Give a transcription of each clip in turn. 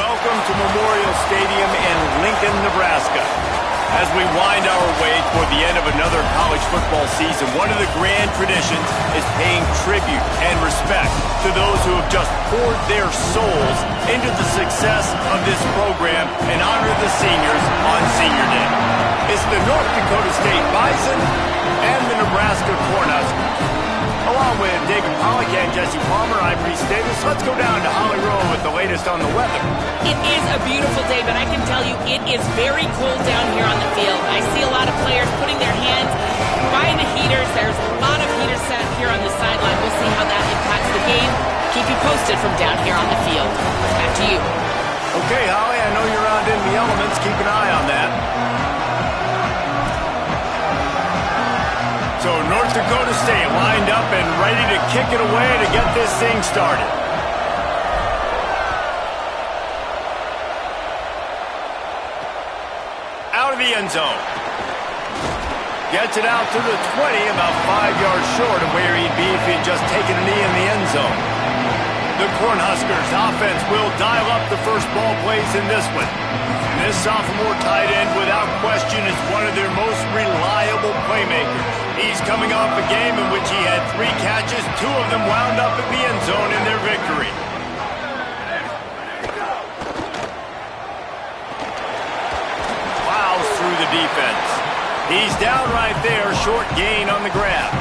welcome to Memorial Stadium in Lincoln, Nebraska. As we wind our way toward the end of another college football season, one of the grand traditions is paying tribute and respect to those who have just poured their souls into the success of this program and honor the seniors on Senior Day. It's the North Dakota State Bison and the Nebraska Cornhuskers. Along with David Pollack and Jesse Palmer, I'm Reese Davis. Let's go down to Holly Rowe with the latest on the weather. It is a beautiful day, but I can tell you it is very cold down here on the field. I see a lot of players putting their hands by the heaters. There's a lot of heaters set here on the sideline. We'll see how that impacts the game. Keep you posted from down here on the field. Back to you. Okay, Holly, I know you're out in the elements. Keep an eye on that. So North Dakota State lined up and ready to kick it away to get this thing started. Out of the end zone. Gets it out to the 20, about 5 yards short of where he'd be if he'd just taken a knee in the end zone. The Cornhuskers offense will dial up the first ball plays in this one. And this sophomore tight end, without question, is one of their most reliable playmakers. He's coming off a game in which he had 3 catches, 2 of them wound up in the end zone in their victory. Plows through the defense. He's down right there, short gain on the grab.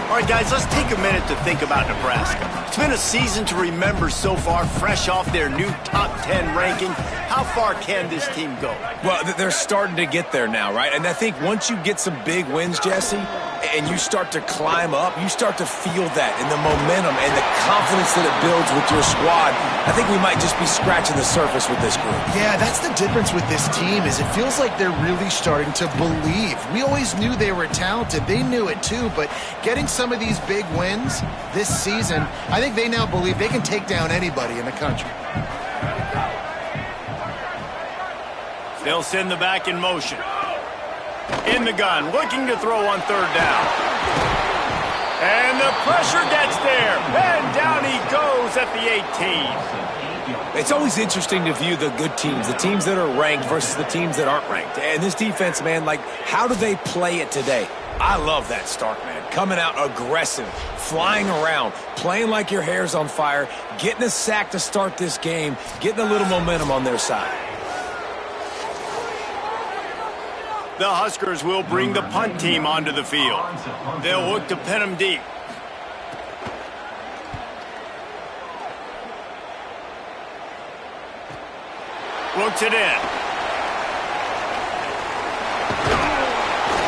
All right, guys, let's take a minute to think about Nebraska. It's been a season to remember so far, fresh off their new top 10 ranking. How far can this team go? Well, they're starting to get there now, right? And I think once you get some big wins, Jesse, and you start to climb up, you start to feel that and the momentum and the confidence that it builds with your squad. I think we might just be scratching the surface with this group. Yeah, that's the difference with this team is it feels like they're really starting to believe. We always knew they were talented. They knew it too, but getting some of these big wins this season, I think they now believe they can take down anybody in the country. They'll send the back in motion. In the gun, looking to throw on third down. And the pressure gets there. And down he goes at the 18. It's always interesting to view the good teams, the teams that are ranked versus the teams that aren't ranked. And this defense, man, like, how do they play it today? I love that start, man. Coming out aggressive, flying around, playing like your hair's on fire, getting a sack to start this game, getting a little momentum on their side. The Huskers will bring the punt team onto the field. They'll look to pin them deep. Looks it in.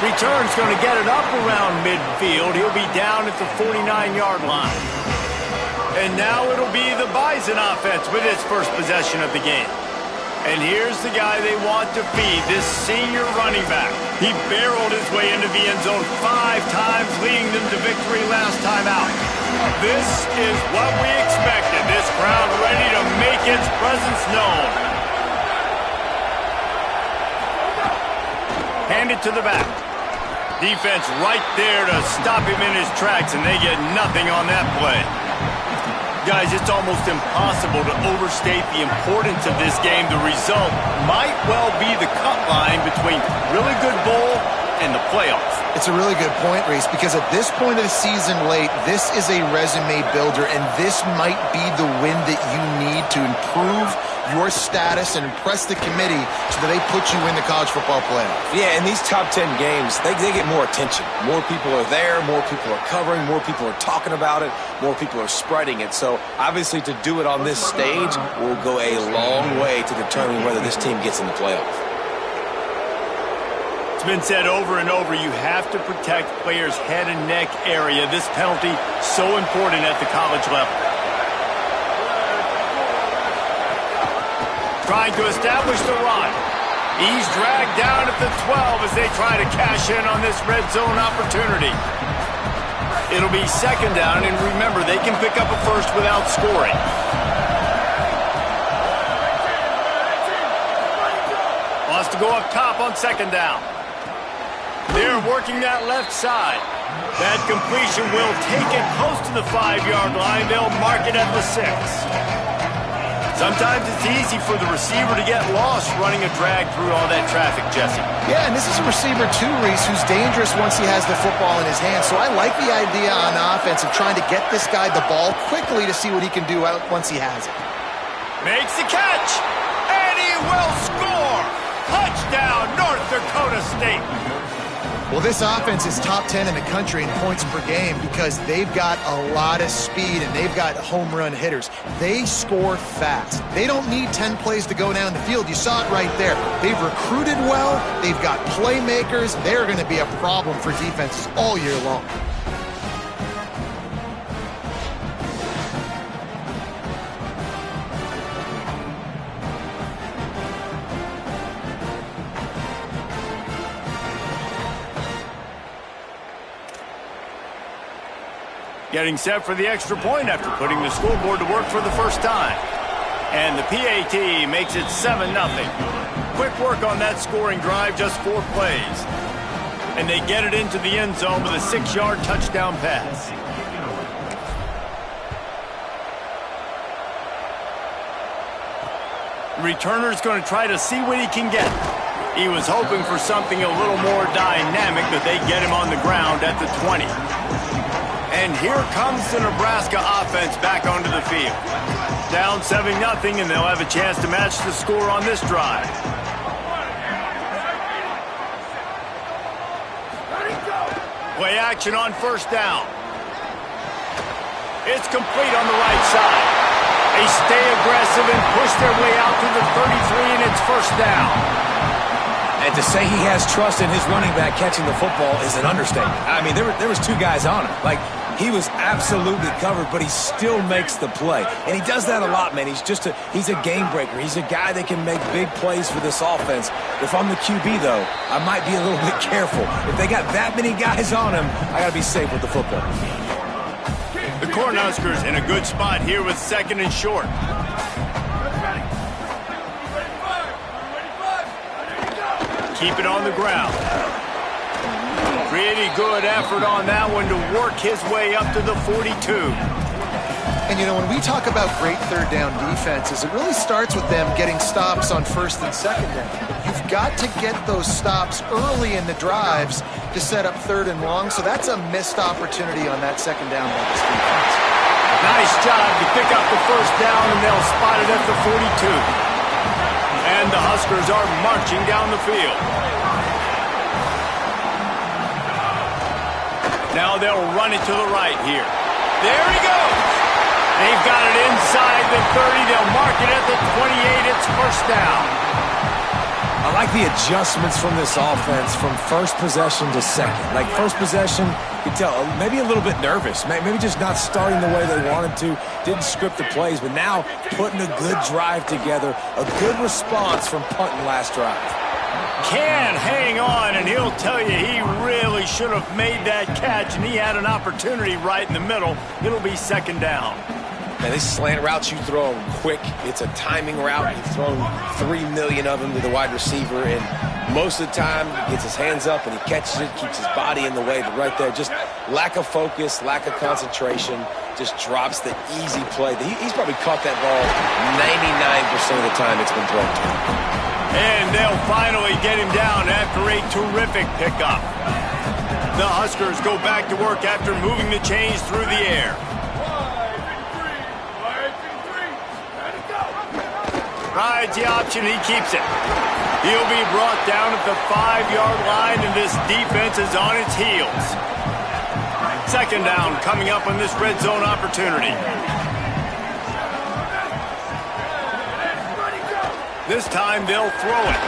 Return's going to get it up around midfield. He'll be down at the 49-yard line. And now it'll be the Bison offense with its first possession of the game. And here's the guy they want to feed, this senior running back. He barreled his way into the end zone 5 times, leading them to victory last time out. This is what we expected, this crowd ready to make its presence known. Hand it to the back. Defense right there to stop him in his tracks, and they get nothing on that play. Guys, it's almost impossible to overstate the importance of this game. The result might well be the cut line between really good bowl and the playoffs. It's a really good point, Reese, because at this point of the season late, this is a resume builder, and this might be the win that you need to improve your status and impress the committee so that they put you in the college football playoff. Yeah, in these top 10 games, they get more attention. More people are there, more people are covering, more people are talking about it, more people are spreading it. So, obviously, to do it on this stage will go a long way to determine whether this team gets in the playoff. It's been said over and over, you have to protect players' head and neck area. This penalty so important at the college level. Trying to establish the run. He's dragged down at the 12 as they try to cash in on this red zone opportunity. It'll be second down, and remember, they can pick up a first without scoring. Wants to go up top on second down. They're working that left side. That completion will take it close to the 5-yard line. They'll mark it at the 6. Sometimes it's easy for the receiver to get lost running a drag through all that traffic, Jesse. Yeah, and this is a receiver too, Reese, who's dangerous once he has the football in his hands. So I like the idea on offense of trying to get this guy the ball quickly to see what he can do out once he has it. Makes the catch, and he will score! Touchdown, North Dakota State! Well, this offense is top 10 in the country in points per game because they've got a lot of speed and they've got home run hitters. They score fast. They don't need 10 plays to go down the field. You saw it right there. They've recruited well. They've got playmakers. They're going to be a problem for defenses all year long. Getting set for the extra point after putting the scoreboard to work for the first time. And the PAT makes it 7-0. Quick work on that scoring drive, just 4 plays. And they get it into the end zone with a 6-yard touchdown pass. Returner's going to try to see what he can get. He was hoping for something a little more dynamic, but they get him on the ground at the 20. And here comes the Nebraska offense back onto the field. Down 7-0, and they'll have a chance to match the score on this drive. Play action on first down. It's complete on the right side. They stay aggressive and push their way out to the 33, and it's first down. And to say he has trust in his running back catching the football is an understatement. I mean, there was 2 guys on him. Like, he was absolutely covered, but he still makes the play. And he does that a lot, man. He's a game breaker. He's a guy that can make big plays for this offense. If I'm the QB, though, I might be a little bit careful. If they got that many guys on him, I got to be safe with the football. The Cornhuskers in a good spot here with 2nd and short. Keep it on the ground. Pretty good effort on that one to work his way up to the 42. And, you know, when we talk about great third down defenses, it really starts with them getting stops on first and second down. You've got to get those stops early in the drives to set up third and long, so that's a missed opportunity on that second down by this defense. Nice job to pick up the first down, and they'll spot it at the 42. And the Huskers are marching down the field. Now they'll run it to the right here. There he goes. They've got it inside the 30. They'll mark it at the 28. It's first down. I like the adjustments from this offense from first possession to second. Like, first possession, you can tell, maybe a little bit nervous. Maybe just not starting the way they wanted to. Didn't script the plays, but now putting a good drive together. A good response from punting last drive. Can hang on, and he'll tell you he really should have made that catch, and he had an opportunity right in the middle. It'll be second down. Man, these slant routes, you throw them quick. It's a timing route. You've thrown 3 million of them to the wide receiver, and most of the time he gets his hands up and he catches it, keeps his body in the way. But right there, just lack of focus, lack of concentration, just drops the easy play. He's probably caught that ball 99% of the time it's been thrown to him. And they'll finally get him down after a terrific pickup. The Huskers go back to work after moving the chains through the air. Rides the option, he keeps it. He'll be brought down at the 5-yard line, and this defense is on its heels. Second down coming up on this red zone opportunity. This time they'll throw it.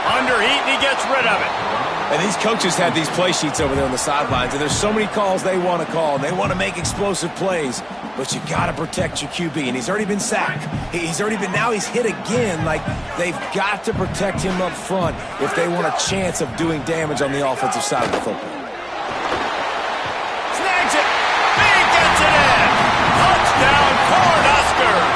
Under heat, and he gets rid of it. And these coaches have these play sheets over there on the sidelines, and there's so many calls they want to call. They want to make explosive plays, but you got to protect your QB, and he's already been sacked. Now he's hit again. Like, they've got to protect him up front if they want a chance of doing damage on the offensive side of the football. Snags it. He gets it in. Touchdown, Cornhuskers.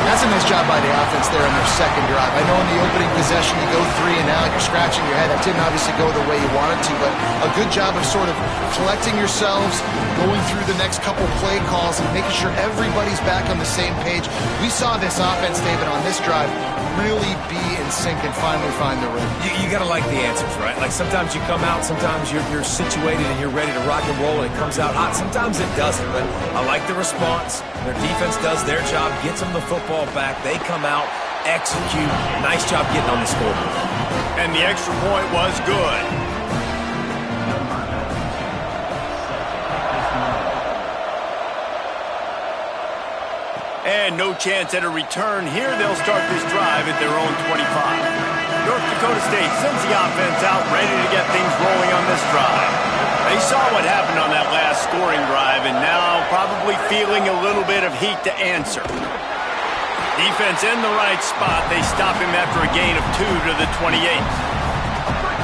That's a nice job by the offense there in their second drive. I know in the opening possession you go 3 and out, you're scratching your head. That didn't obviously go the way you wanted to, but a good job of sort of collecting yourselves, going through the next couple play calls, and making sure everybody's back on the same page. We saw this offense, David, on this drive really be in sync and finally find the rhythm. You got to like the answers, right? Like sometimes you come out, sometimes you're situated and you're ready to rock and roll and it comes out hot. Sometimes it doesn't, but I like the response. Their defense does their job, gets them the football back. They come out, execute. Nice job getting on the scoreboard. And the extra point was good. And no chance at a return here. They'll start this drive at their own 25. North Dakota State sends the offense out, ready to get things rolling on this drive. They saw what happened on that last scoring drive, and now probably feeling a little bit of heat to answer. Defense in the right spot. They stop him after a gain of 2 to the 28.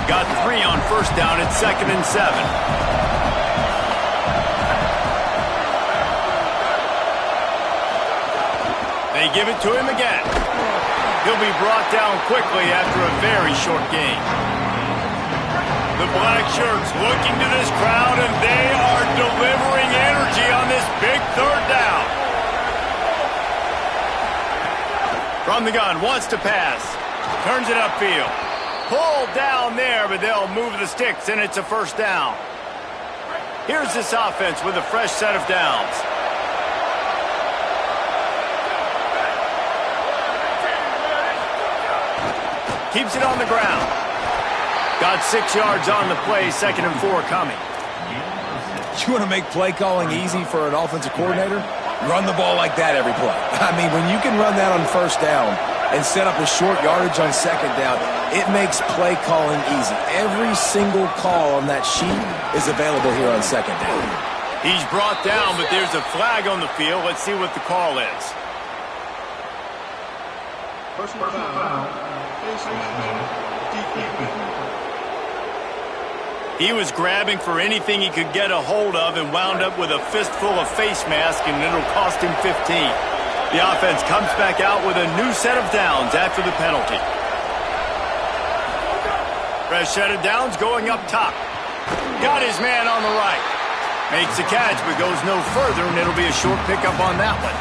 Got 3 on first down at 2nd and 7. They give it to him again. He'll be brought down quickly after a very short gain. The black shirts looking to this crowd, and they are delivering energy on this big 3rd down. From the gun, wants to pass. Turns it upfield. Pulled down there, but they'll move the sticks, and it's a 1st down. Here's this offense with a fresh set of downs. Keeps it on the ground. Got 6 yards on the play, 2nd and 4 coming. You want to make play calling easy for an offensive coordinator? Run the ball like that every play. I mean, when you can run that on 1st down and set up a short yardage on 2nd down, it makes play calling easy. Every single call on that sheet is available here on 2nd down. He's brought down, but there's a flag on the field. Let's see what the call is. Personal foul. He was grabbing for anything he could get a hold of and wound up with a fistful of face mask, and it'll cost him 15. The offense comes back out with a new set of downs after the penalty. Fresh set of downs going up top. Got his man on the right. Makes the catch, but goes no further, and it'll be a short pickup on that one.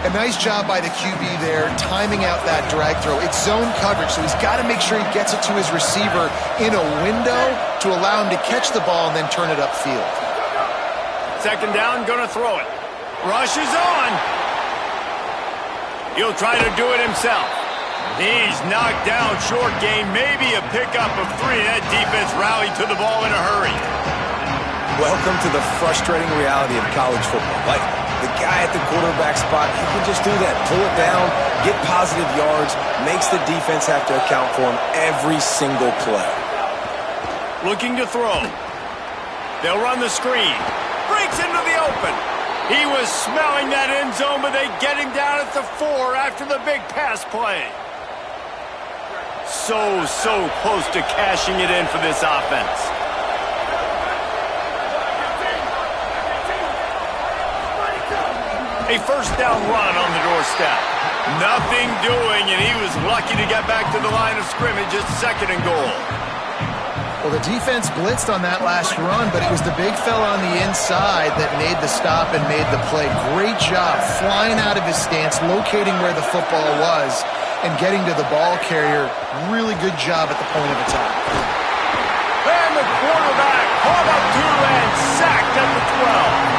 A nice job by the QB there, timing out that drag throw. It's zone coverage, so he's got to make sure he gets it to his receiver in a window to allow him to catch the ball and then turn it upfield. 2nd down, gonna throw it. Rush is on. He'll try to do it himself. He's knocked down, short gain, maybe a pickup of 3. That defense rallied to the ball in a hurry. Welcome to the frustrating reality of college football. Like, the guy at the quarterback spot, he can just do that. Pull it down, get positive yards, makes the defense have to account for him every single play. Looking to throw. They'll run the screen. Breaks into the open. He was smelling that end zone, but they get him down at the 4 after the big pass play. So close to cashing it in for this offense. A 1st down run on the doorstep. Nothing doing, and he was lucky to get back to the line of scrimmage at 2nd and goal. Well, the defense blitzed on that last run, but it was the big fella on the inside that made the stop and made the play. Great job flying out of his stance, locating where the football was, and getting to the ball carrier. Really good job at the point of attack. And the quarterback caught up to and sacked at the 12.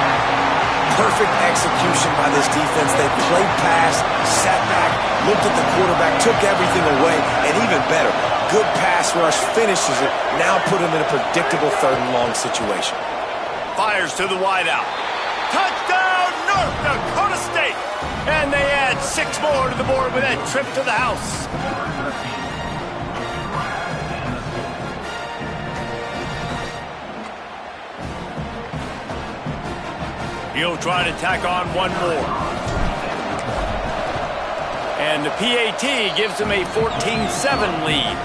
Perfect execution by this defense. They played pass, sat back, looked at the quarterback, took everything away, and even better, good pass rush, finishes it, now put him in a predictable 3rd and long situation. Fires to the wideout. Touchdown, North Dakota State! And they add 6 more to the board with that trip to the house. He'll try to tack on 1 more. And the PAT gives him a 14-7 lead.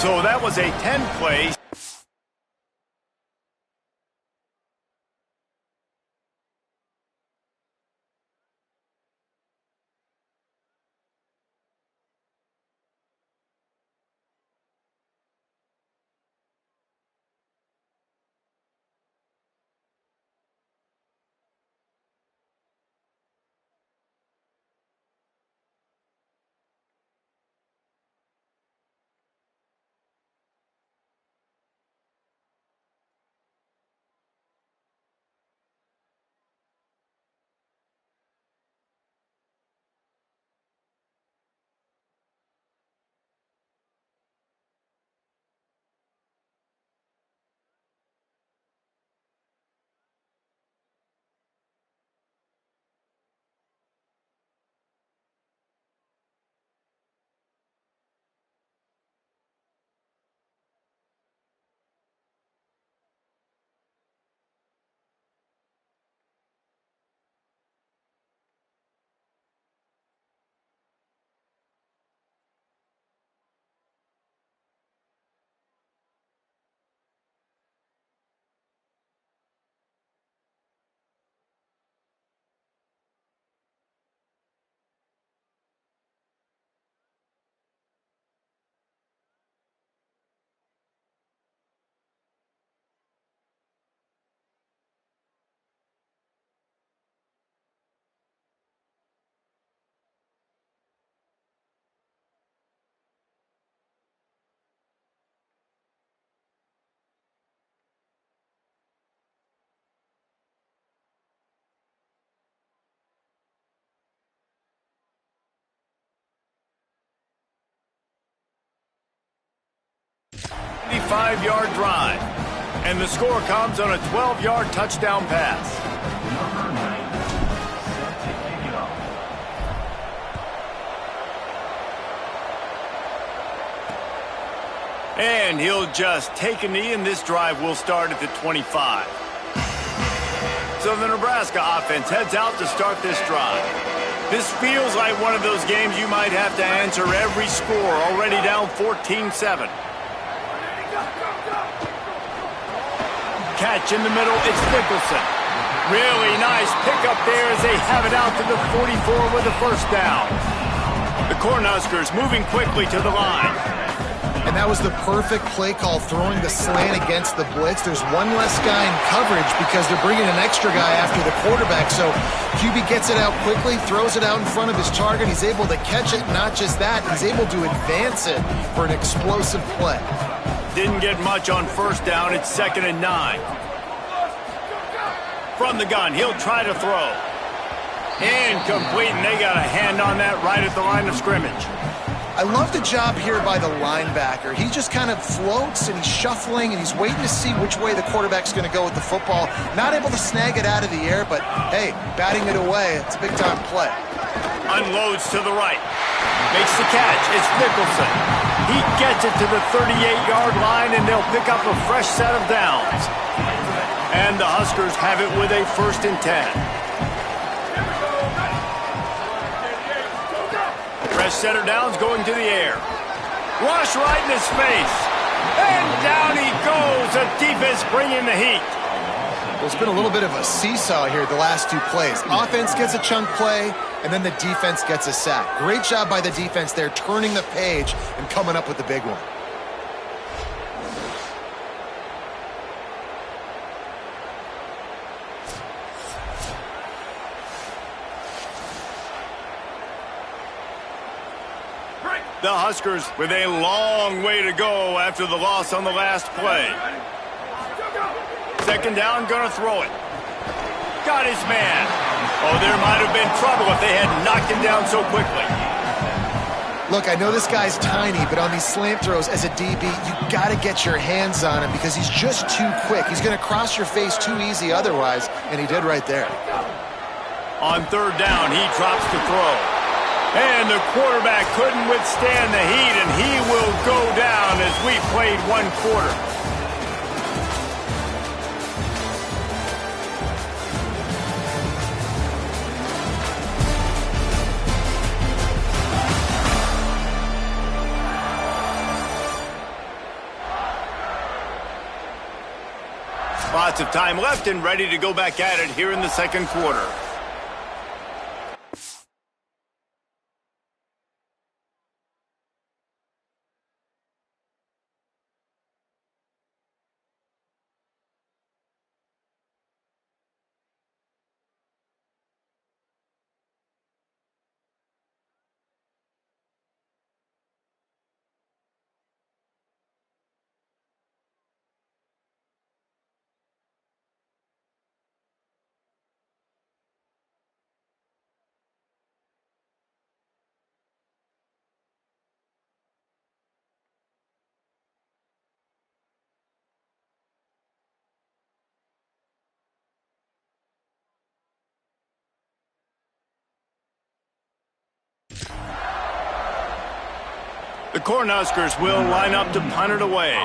So that was a 10-play. 25-yard drive. And the score comes on a 12-yard touchdown pass. And he'll just take a knee, and this drive will start at the 25. So the Nebraska offense heads out to start this drive. This feels like one of those games you might have to answer every score, already down 14-7. Catch in the middle, it's Nicholson. Really nice pickup there as they have it out to the 44 with a first down. The Cornhuskers moving quickly to the line. And that was the perfect play call, throwing the slant against the blitz. There's one less guy in coverage because they're bringing an extra guy after the quarterback. So QB gets it out quickly, throws it out in front of his target. He's able to catch it. Not just that, he's able to advance it for an explosive play. Didn't get much on first down. It's 2nd and 9. From the gun, he'll try to throw. Incomplete, and they got a hand on that right at the line of scrimmage. I love the job here by the linebacker. He just kind of floats, and he's shuffling, and he's waiting to see which way the quarterback's going to go with the football. Not able to snag it out of the air, but, hey, batting it away, it's a big-time play. Unloads to the right. Makes the catch. It's Nicholson. He gets it to the 38-yard line, and they'll pick up a fresh set of downs. And the Huskers have it with a 1st and 10. Fresh set of downs going to the air. Rush right in his face. And down he goes. The defense bringing the heat. Well, it's been a little bit of a seesaw here the last two plays. Offense gets a chunk play, and then the defense gets a sack. Great job by the defense there, turning the page and coming up with the big one. The Huskers with a long way to go after the loss on the last play. 2nd down, gonna throw it. Got his man. Oh, there might have been trouble if they had knocked him down so quickly. Look, I know this guy's tiny, but on these slant throws as a DB, you got to get your hands on him because he's just too quick. He's going to cross your face too easy otherwise, and he did right there. On 3rd down, he drops to throw. And the quarterback couldn't withstand the heat, and he will go down as we played 1 quarter. Lots of time left and ready to go back at it here in the 2nd quarter. The Cornhuskers will line up to punt it away.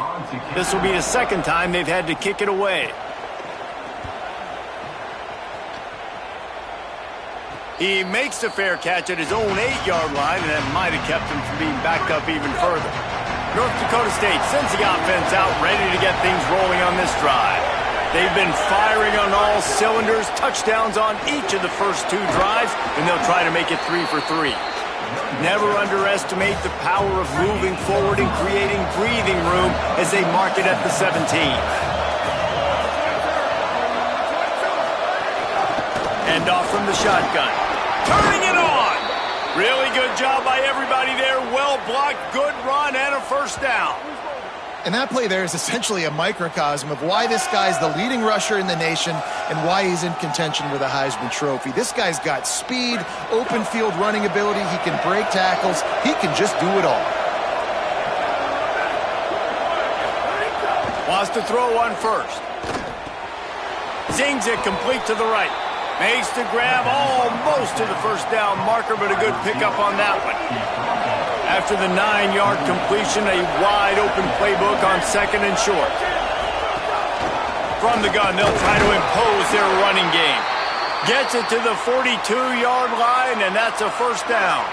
This will be the 2nd time they've had to kick it away. He makes the fair catch at his own 8-yard line, and that might have kept him from being backed up even further. North Dakota State sends the offense out ready to get things rolling on this drive. They've been firing on all cylinders, touchdowns on each of the first 2 drives, and they'll try to make it 3 for 3. Never underestimate the power of moving forward and creating breathing room as they mark it at the 17. Hand off from the shotgun. Turning it on! Really good job by everybody there. Well blocked, good run, and a first down. And that play there is essentially a microcosm of why this guy's the leading rusher in the nation and why he's in contention with a Heisman Trophy. This guy's got speed, open field running ability. He can break tackles. He can just do it all. Wants to throw on first. Zings it complete to the right. Makes the grab almost to the first down marker, but a good pickup on that one. After the 9-yard completion, a wide-open playbook on second and short. From the gun, they'll try to impose their running game. Gets it to the 42-yard line, and that's a first down.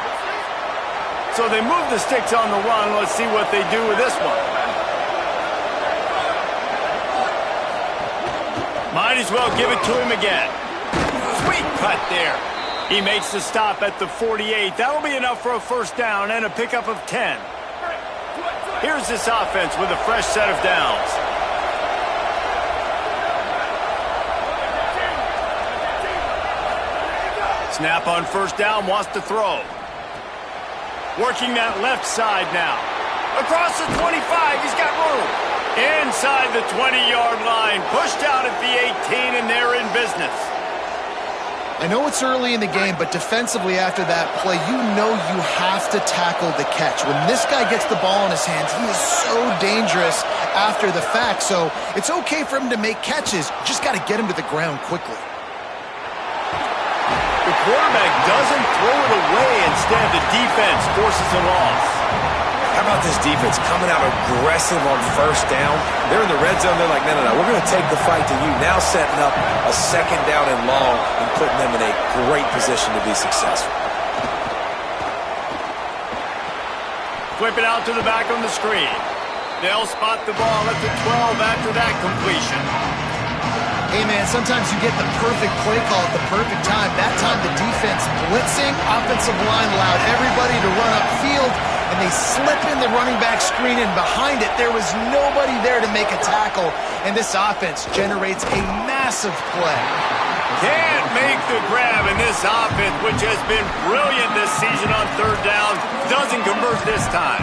So they move the sticks on the run. Let's see what they do with this one. Might as well give it to him again. Sweet cut there. He makes the stop at the 48. That'll be enough for a first down and a pickup of 10. Here's this offense with a fresh set of downs. Snap on first down, wants to throw. Working that left side now. Across the 25, he's got room. Inside the 20-yard line, pushed out at the 18, and they're in business. I know it's early in the game, but defensively after that play, you know you have to tackle the catch. When this guy gets the ball in his hands, he is so dangerous after the fact. So it's okay for him to make catches. You just got to get him to the ground quickly. The quarterback doesn't throw it away. Instead, the defense forces a loss. How about this defense coming out aggressive on first down? They're in the red zone. They're like, no, we're going to take the fight to you. Now setting up a second down and long and putting them in a great position to be successful. Flip it out to the back on the screen. They'll spot the ball at the 12 after that completion. Hey, man, sometimes you get the perfect play call at the perfect time. That time the defense blitzing, offensive line allowed everybody to run upfield, and they slip in the running back screen, and behind it, there was nobody there to make a tackle, and this offense generates a massive play. Can't make the grab, and this offense, which has been brilliant this season on third down, doesn't convert this time.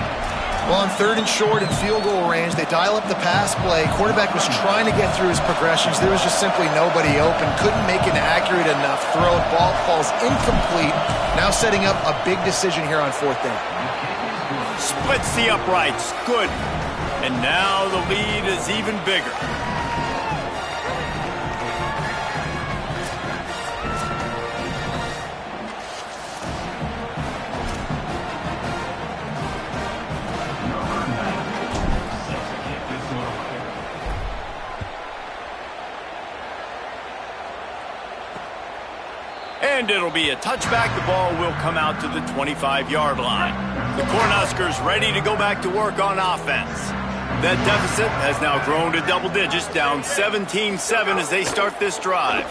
Well, on third and short and field goal range, they dial up the pass play. Quarterback was trying to get through his progressions. There was just simply nobody open. Couldn't make an accurate enough throw. Ball falls incomplete. Now setting up a big decision here on fourth down. Splits the uprights. Good. And now the lead is even bigger. And it'll be a touchback. The ball will come out to the 25-yard line. The Cornhuskers ready to go back to work on offense. That deficit has now grown to double digits, down 17-7 as they start this drive.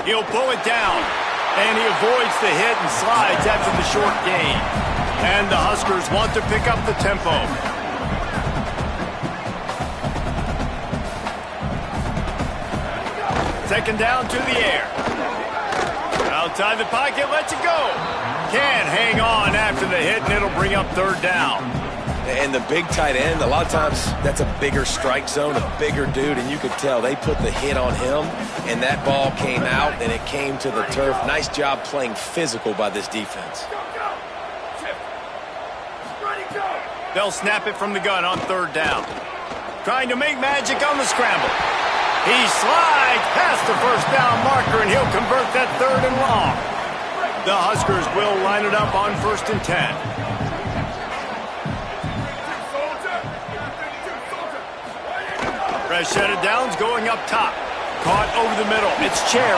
He'll pull it down, and he avoids the hit and slides after the short gain. And the Huskers want to pick up the tempo. Second down to the air. Outside the pocket, lets it go. Can't hang on after the hit, and it'll bring up third down. And the big tight end, a lot of times that's a bigger strike zone, a bigger dude, and you could tell they put the hit on him, and that ball came out, and it came to the turf. Nice job playing physical by this defense. They'll snap it from the gun on third down. Trying to make magic on the scramble. He slides past the first down marker, and he'll convert that third and long. The Huskers will line it up on 1st and 10. Fresh set of downs going up top. Caught over the middle. It's Cherry.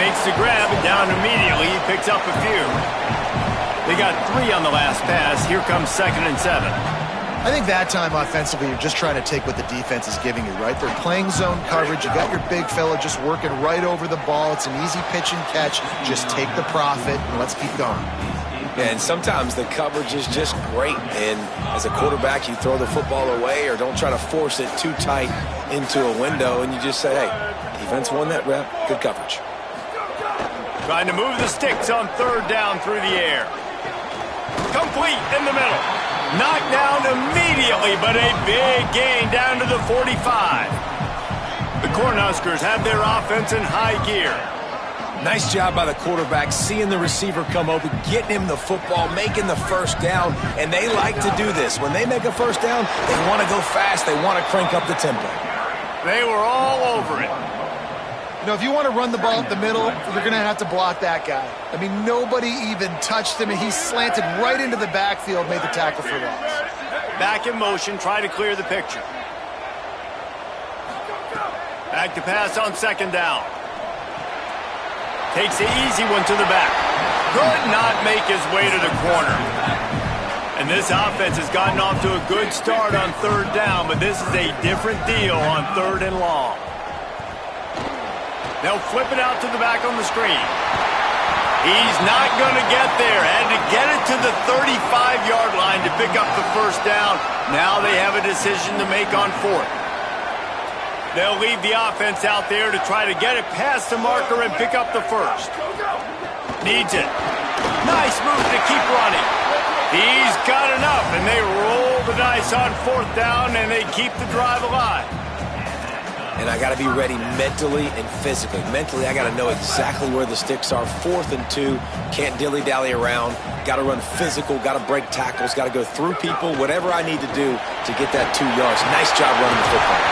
Makes the grab and down immediately. He picks up a few. They got 3 on the last pass. Here comes 2nd and 7. I think that time offensively, you're just trying to take what the defense is giving you, right? They're playing zone coverage. You got your big fella just working right over the ball. It's an easy pitch and catch. Just take the profit and let's keep going. And sometimes the coverage is just great. And as a quarterback, you throw the football away or don't try to force it too tight into a window. And you just say, hey, defense won that rep. Good coverage. Trying to move the sticks on third down through the air. Complete in the middle. Knocked down immediately, but a big gain down to the 45. The Cornhuskers have their offense in high gear. Nice job by the quarterback, seeing the receiver come open, getting him the football, making the first down, and they like to do this. When they make a first down, they want to go fast. They want to crank up the tempo. They were all over it. You know, if you want to run the ball up the middle, you're going to have to block that guy. I mean, nobody even touched him, and he slanted right into the backfield, made the tackle for loss. Back in motion, try to clear the picture. Back to pass on second down. Takes the easy one to the back. Could not make his way to the corner. And this offense has gotten off to a good start on third down, but this is a different deal on third and long. They'll flip it out to the back on the screen. He's not going to get there. Had to get it to the 35-yard line to pick up the first down. Now they have a decision to make on fourth. They'll leave the offense out there to try to get it past the marker and pick up the first. Needs it. Nice move to keep running. He's got enough, and they roll the dice on fourth down, and they keep the drive alive. And I got to be ready mentally and physically. Mentally, I got to know exactly where the sticks are. 4th and 2, can't dilly-dally around. Got to run physical, got to break tackles, got to go through people, whatever I need to do to get that 2 yards. Nice job running the football.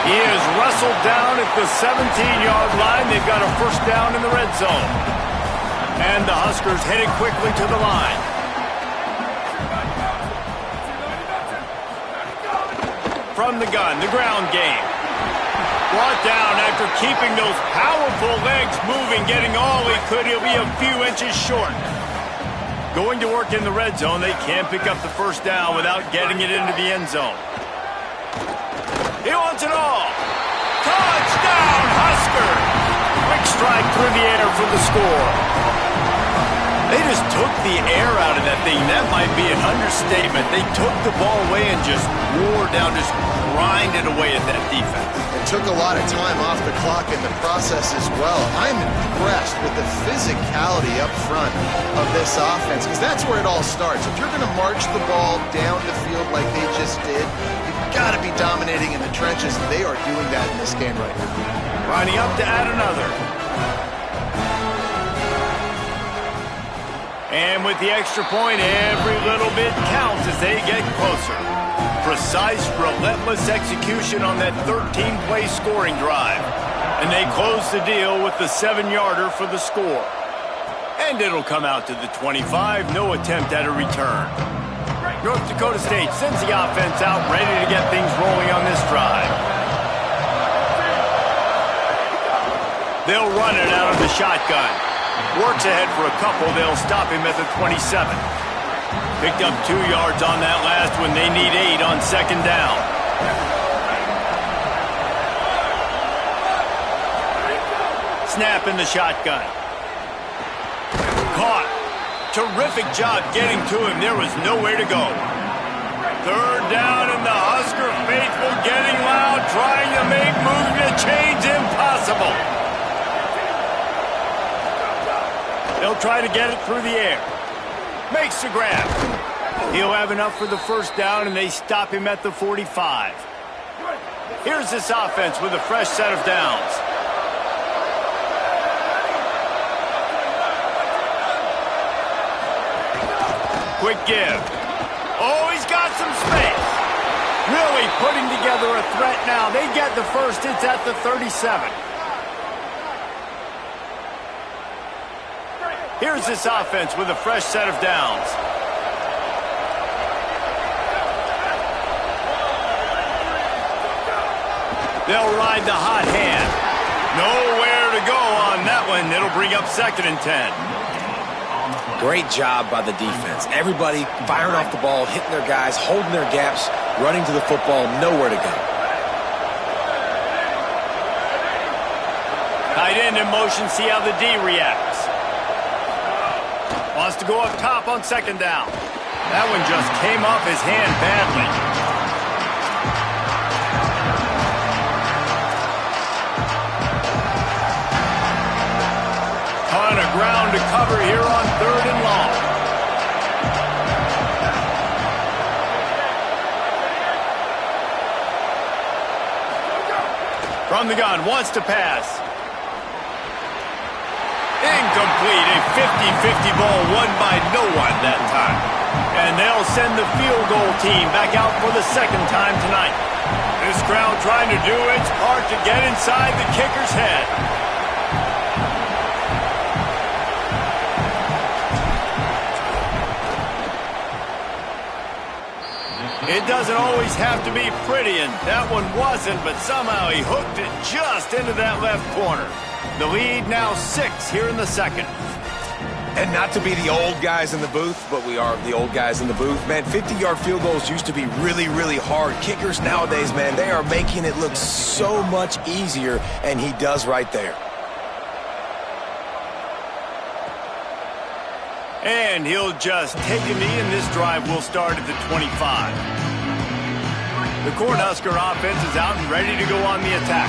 He is wrestled down at the 17-yard line. They've got a first down in the red zone. And the Huskers headed quickly to the line. From the gun, the ground game. Brought down after keeping those powerful legs moving, getting all he could. He'll be a few inches short. Going to work in the red zone, they can't pick up the first down without getting it into the end zone. He wants it all. Touchdown, Husker! Quick strike through the air for the score. They just took the air out of that thing. That might be an understatement. They took the ball away and just wore down, just grinded away at that defense. It took a lot of time off the clock in the process as well. I'm impressed with the physicality up front of this offense, because that's where it all starts. If you're going to march the ball down the field like they just did, you've got to be dominating in the trenches, and they are doing that in this game right now. Lining up to add another. And with the extra point, every little bit counts as they get closer. Precise, relentless execution on that 13-play scoring drive. And they close the deal with the 7-yarder for the score. And it'll come out to the 25, no attempt at a return. North Dakota State sends the offense out, ready to get things rolling on this drive. They'll run it out of the shotgun. Works ahead for a couple. They'll stop him at the 27. Picked up 2 yards on that last one. They need 8 on second down. Snap in the shotgun. Caught. Terrific job getting to him. There was nowhere to go. Third down, and the Husker faithful getting loud, trying to make moves to change impossible. They'll try to get it through the air. Makes the grab. He'll have enough for the first down, and they stop him at the 45. Here's this offense with a fresh set of downs. Quick give. Oh, he's got some space. Really putting together a threat now. They get the first. It's at the 37. Here's this offense with a fresh set of downs. They'll ride the hot hand. Nowhere to go on that one. It'll bring up 2nd and 10. Great job by the defense. Everybody firing off the ball, hitting their guys, holding their gaps, running to the football, nowhere to go. Tight end in motion, see how the D reacts. Wants to go up top on second down. That one just came off his hand badly. Ton of ground to cover here on 3rd and long. From the gun, wants to pass. Incomplete. A 50-50 ball won by no one that time. And they'll send the field goal team back out for the second time tonight. This crowd trying to do its part to get inside the kicker's head. It doesn't always have to be pretty, and that one wasn't, but somehow he hooked it just into that left corner. The lead now 6 here in the second. And not to be the old guys in the booth, but we are the old guys in the booth. Man, 50-yard field goals used to be really, really hard. Kickers nowadays, man, they are making it look so much easier, and he does right there. And he'll just take a knee, and this drive will start at the 25. The Cornhusker offense is out and ready to go on the attack.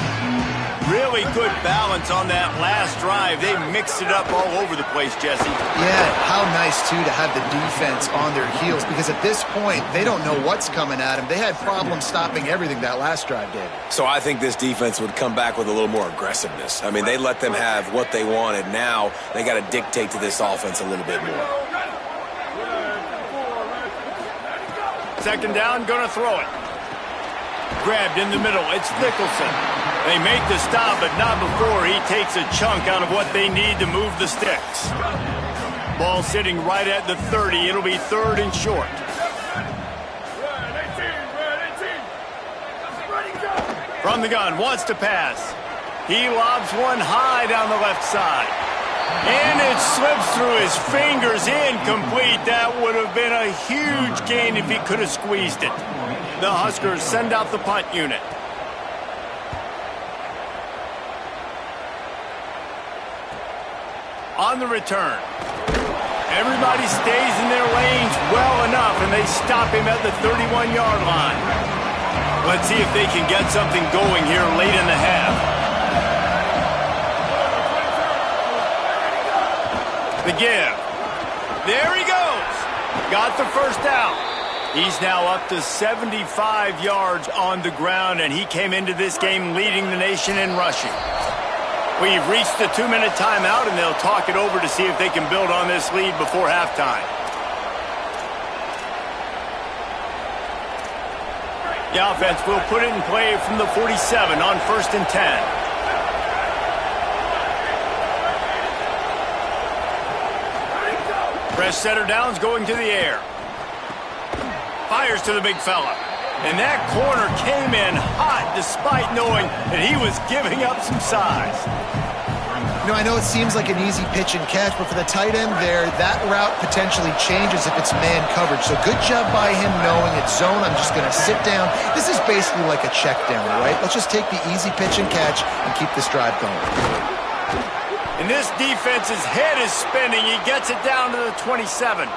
Really good balance on that last drive. They mixed it up all over the place, Jesse. Yeah, how nice, too, to have the defense on their heels, because at this point, they don't know what's coming at them. They had problems stopping everything that last drive, David. So I think this defense would come back with a little more aggressiveness. I mean, they let them have what they wanted. Now they got to dictate to this offense a little bit more. Second down, going to throw it. Grabbed in the middle. It's Nicholson. They make the stop, but not before he takes a chunk out of what they need to move the sticks. Ball sitting right at the 30. It'll be third and short. From the gun, wants to pass. He lobs one high down the left side. And it slips through his fingers, incomplete. That would have been a huge gain if he could have squeezed it. The Huskers send out the punt unit. On the return, everybody stays in their lanes well enough, and they stop him at the 31-yard line. Let's see if they can get something going here late in the half. The give. There he goes. Got the first down. He's now up to 75 yards on the ground, and he came into this game leading the nation in rushing. We've reached the 2-minute timeout, and they'll talk it over to see if they can build on this lead before halftime. The offense will put it in play from the 47 on 1st and 10. Fresh setter downs going to the air. Fires to the big fella. And that corner came in hot despite knowing that he was giving up some size. You know, I know it seems like an easy pitch and catch, but for the tight end there, that route potentially changes if it's man coverage. So good job by him knowing it's zone. I'm just going to sit down. This is basically like a check down, right? Let's just take the easy pitch and catch and keep this drive going. And this defense's head is spinning. He gets it down to the 27.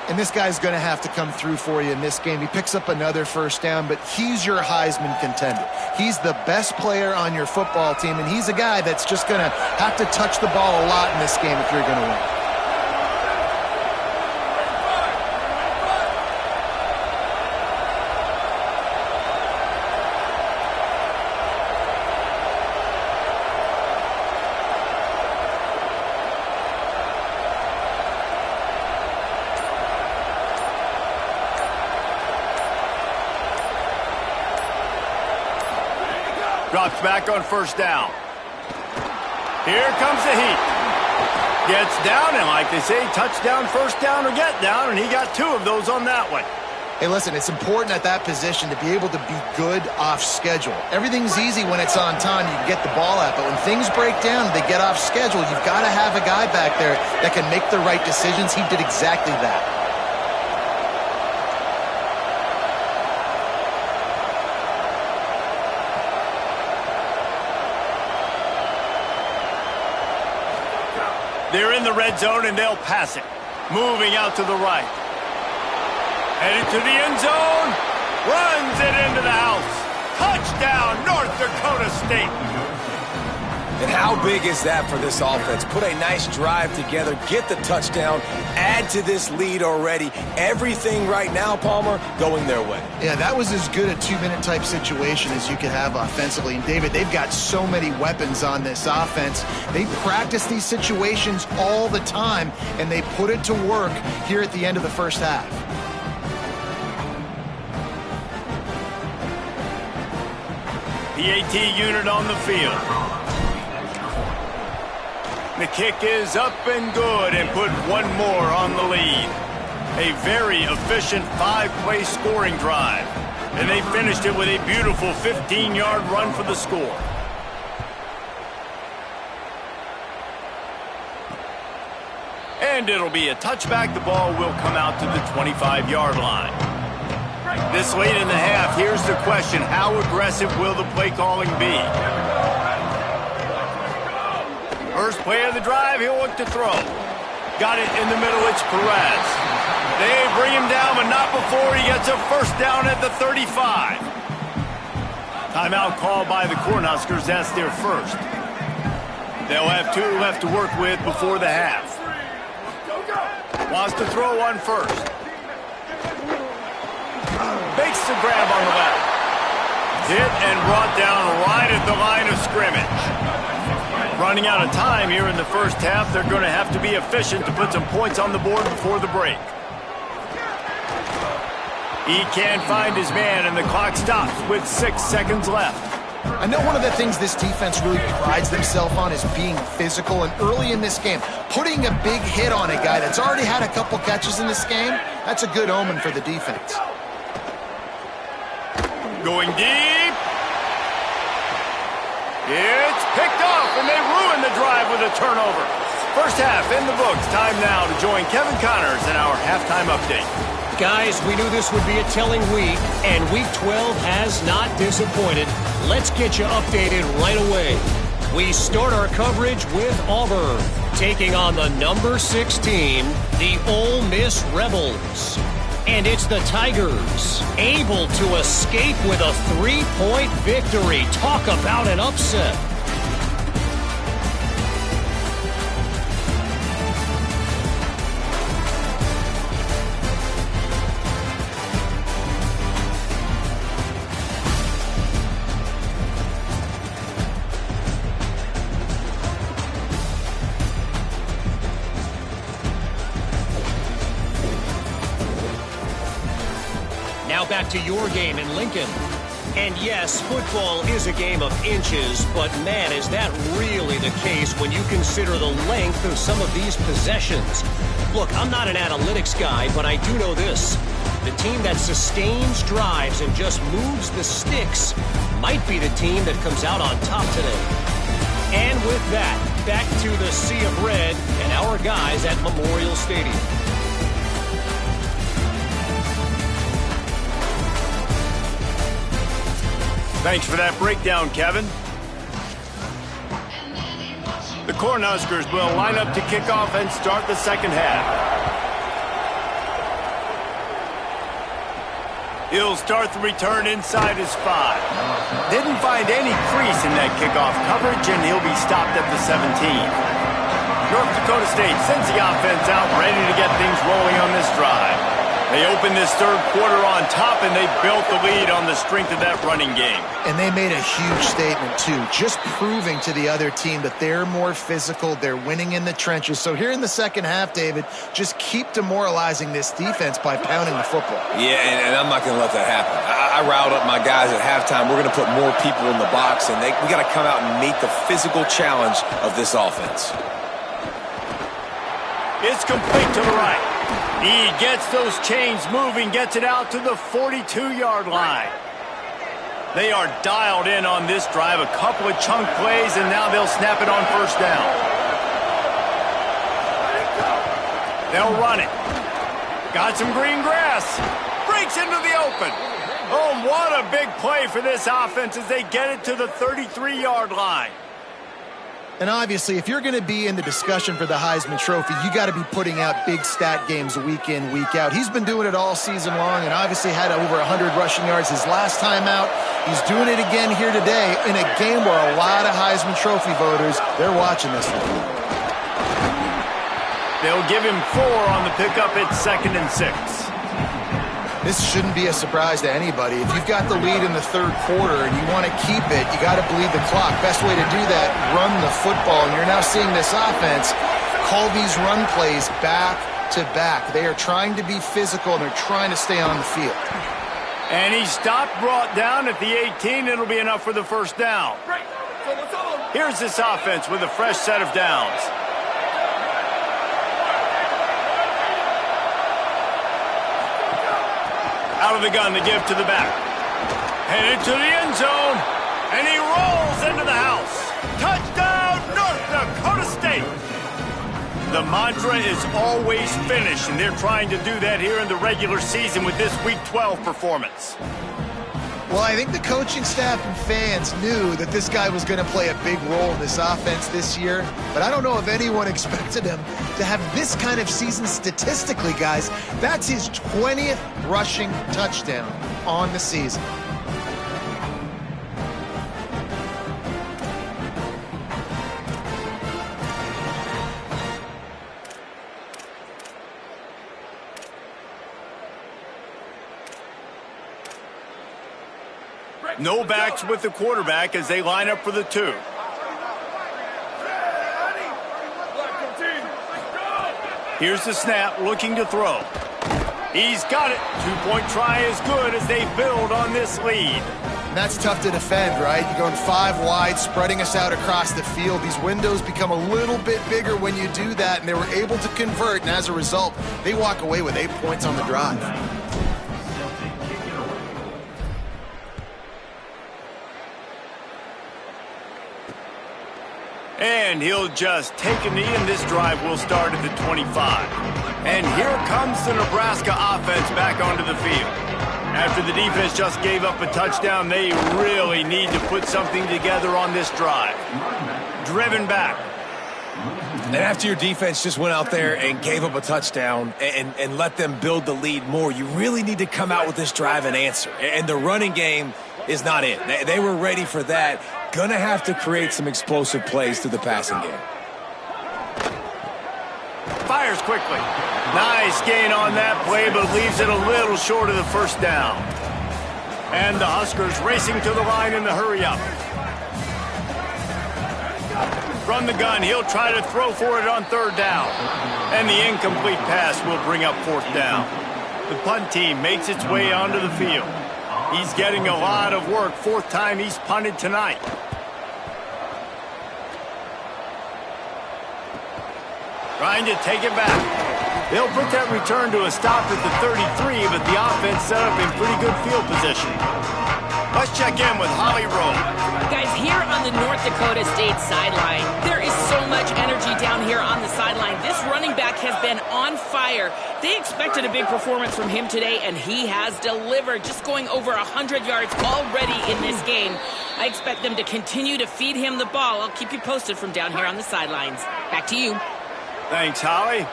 And this guy's going to have to come through for you in this game. He picks up another first down, but he's your Heisman contender. He's the best player on your football team, and he's a guy that's just going to have to touch the ball a lot in this game if you're going to win. Drops back on first down. Here comes the heat. Gets down, and like they say, touchdown, first down, or get down, and he got 2 of those on that one. Hey, listen, it's important at that position to be able to be good off schedule. Everything's easy when it's on time. You can get the ball out, but when things break down, they get off schedule. You've got to have a guy back there that can make the right decisions. He did exactly that. They're in the red zone, and they'll pass it. Moving out to the right. Headed to the end zone. Runs it into the house. Touchdown, North Dakota State. And how big is that for this offense? Put a nice drive together, get the touchdown, add to this lead already. Everything right now, Palmer, going their way. Yeah, that was as good a 2-minute type situation as you could have offensively. And, David, they've got so many weapons on this offense. They practice these situations all the time, and they put it to work here at the end of the first half. PAT unit on the field. The kick is up and good and put one more on the lead. A very efficient 5-play scoring drive. And they finished it with a beautiful 15-yard run for the score. And it'll be a touchback. The ball will come out to the 25-yard line. This late in the half, here's the question. How aggressive will the play calling be? First play of the drive, he'll look to throw. Got it in the middle, it's Perez. They bring him down, but not before he gets a first down at the 35. Timeout called by the Cornhuskers. That's their first. They'll have 2 left to work with before the half. Wants to throw on first. Makes the grab on the left. Hit and brought down right at the line of scrimmage. Running out of time here in the first half. They're going to have to be efficient to put some points on the board before the break. He can't find his man, and the clock stops with 6 seconds left. I know one of the things this defense really prides themselves on is being physical, and early in this game, putting a big hit on a guy that's already had a couple catches in this game, that's a good omen for the defense. Going deep. It's picked off, and they ruin the drive with a turnover. First half in the books. Time now to join Kevin Connors in our halftime update. Guys, we knew this would be a telling week, and Week 12 has not disappointed. Let's get you updated right away. We start our coverage with Auburn, taking on the number 6 team, the Ole Miss Rebels. And it's the Tigers, able to escape with a 3-point victory. Talk about an upset. Back to your game in Lincoln. And yes, football is a game of inches, but man, is that really the case when you consider the length of some of these possessions. Look, I'm not an analytics guy, but I do know this. The team that sustains drives and just moves the sticks might be the team that comes out on top today. And with that, back to the Sea of Red and our guys at Memorial Stadium. Thanks for that breakdown, Kevin. The Cornhuskers will line up to kick off and start the second half. He'll start the return inside his 5. Didn't find any crease in that kickoff coverage, and he'll be stopped at the 17. North Dakota State sends the offense out, ready to get things rolling on this drive. They opened this third quarter on top, and they built the lead on the strength of that running game. And they made a huge statement, too, just proving to the other team that they're more physical, they're winning in the trenches. So here in the second half, David, just keep demoralizing this defense by pounding the football. Yeah, and I'm not going to let that happen. I riled up my guys at halftime. We're going to put more people in the box, and we got to come out and meet the physical challenge of this offense. It's complete to the right. He gets those chains moving, gets it out to the 42-yard line. They are dialed in on this drive. A couple of chunk plays, and now they'll snap it on first down. They'll run it. Got some green grass. Breaks into the open. Oh, what a big play for this offense as they get it to the 33-yard line. And obviously, if you're going to be in the discussion for the Heisman Trophy, you got to be putting out big stat games week in, week out. He's been doing it all season long and obviously had over 100 rushing yards his last time out. He's doing it again here today in a game where a lot of Heisman Trophy voters, they're watching this one. They'll give him 4 on the pickup at 2nd and 6. This shouldn't be a surprise to anybody. If you've got the lead in the third quarter and you want to keep it, you got to bleed the clock. Best way to do that, run the football. And you're now seeing this offense call these run plays back to back. They are trying to be physical and they're trying to stay on the field. And he stopped, brought down at the 18. It'll be enough for the first down. Here's this offense with a fresh set of downs. Out of the gun to give to the back. Headed to the end zone. And he rolls into the house. Touchdown, North Dakota State. The mantra is always finish, and they're trying to do that here in the regular season with this Week 12 performance. Well, I think the coaching staff and fans knew that this guy was going to play a big role in this offense this year, but I don't know if anyone expected him to have this kind of season statistically, guys. That's his 20th rushing touchdown on the season. No backs with the quarterback as they line up for the 2. Here's the snap, looking to throw. He's got it. 2-point try is good as they build on this lead. And that's tough to defend, right? You're going 5 wide, spreading us out across the field. These windows become a little bit bigger when you do that, and they were able to convert, and as a result, they walk away with 8 points on the drive. And he'll just take a knee, and this drive will start at the 25. And here comes the Nebraska offense back onto the field. After the defense just gave up a touchdown, they really need to put something together on this drive. Driven back. And after your defense just went out there and gave up a touchdown and let them build the lead more, you really need to come out with this drive and answer. And the running game is not it. They were ready for that. Gonna have to create some explosive plays through the passing game. Fires quickly. Nice gain on that play, but leaves it a little short of the first down. And the Huskers racing to the line in the hurry-up. From the gun, he'll try to throw for it on 3rd down. And the incomplete pass will bring up 4th down. The punt team makes its way onto the field. He's getting a lot of work. 4th time he's punted tonight. Trying to take it back. They'll put that return to a stop at the 33, but the offense set up in pretty good field position. Let's check in with Holly Rowe. Guys, here on the North Dakota State sideline, there is so much energy down here on the sideline. This running back has been on fire. They expected a big performance from him today, and he has delivered, just going over 100 yards already in this game. I expect them to continue to feed him the ball. I'll keep you posted from down here on the sidelines. Back to you. Thanks, Holly.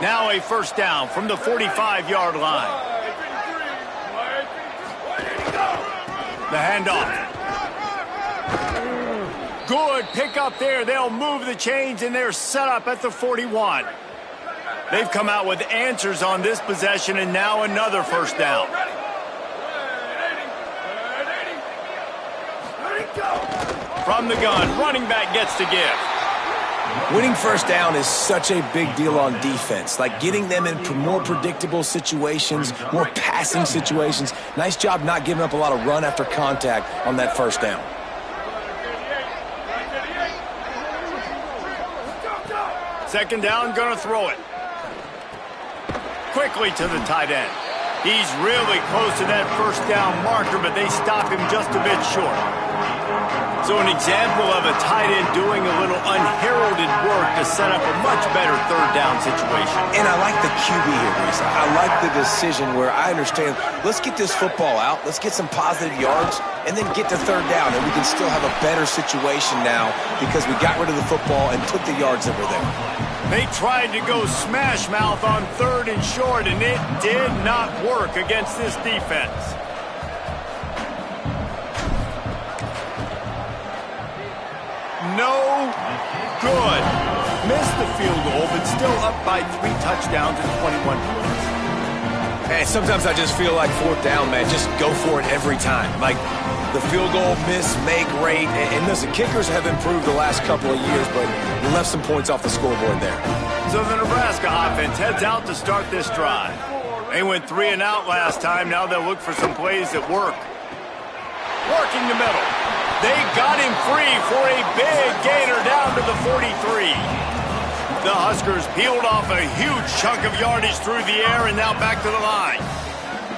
Now a first down from the 45-yard line. The handoff. Good pickup there. They'll move the chains, and they're set up at the 41. They've come out with answers on this possession, and now another first down. From the gun, running back gets to give. Winning first down is such a big deal on defense, like getting them in more predictable situations, more passing situations. Nice job not giving up a lot of run after contact on that first down. Second down, gonna throw it. Quickly to the tight end. He's really close to that first down marker, but they stop him just a bit short. So an example of a tight end doing a little unheralded work to set up a much better third down situation. And I like the QB here, Reese. I like the decision where I understand, let's get this football out, let's get some positive yards, and then get to third down, and we can still have a better situation now because we got rid of the football and took the yards that were there. They tried to go smash mouth on third and short, and it did not work against this defense. No good. Missed the field goal, but still up by 3 touchdowns and 21 points. Hey, sometimes I just feel like fourth down, man. Just go for it every time. Like the field goal, miss, make rate. And listen, kickers have improved the last couple of years, but you left some points off the scoreboard there. So the Nebraska offense heads out to start this drive. They went 3 and out last time. Now they'll look for some plays that work. Working the middle. They got him free for a big gainer down to the 43. The Huskers peeled off a huge chunk of yardage through the air and now back to the line.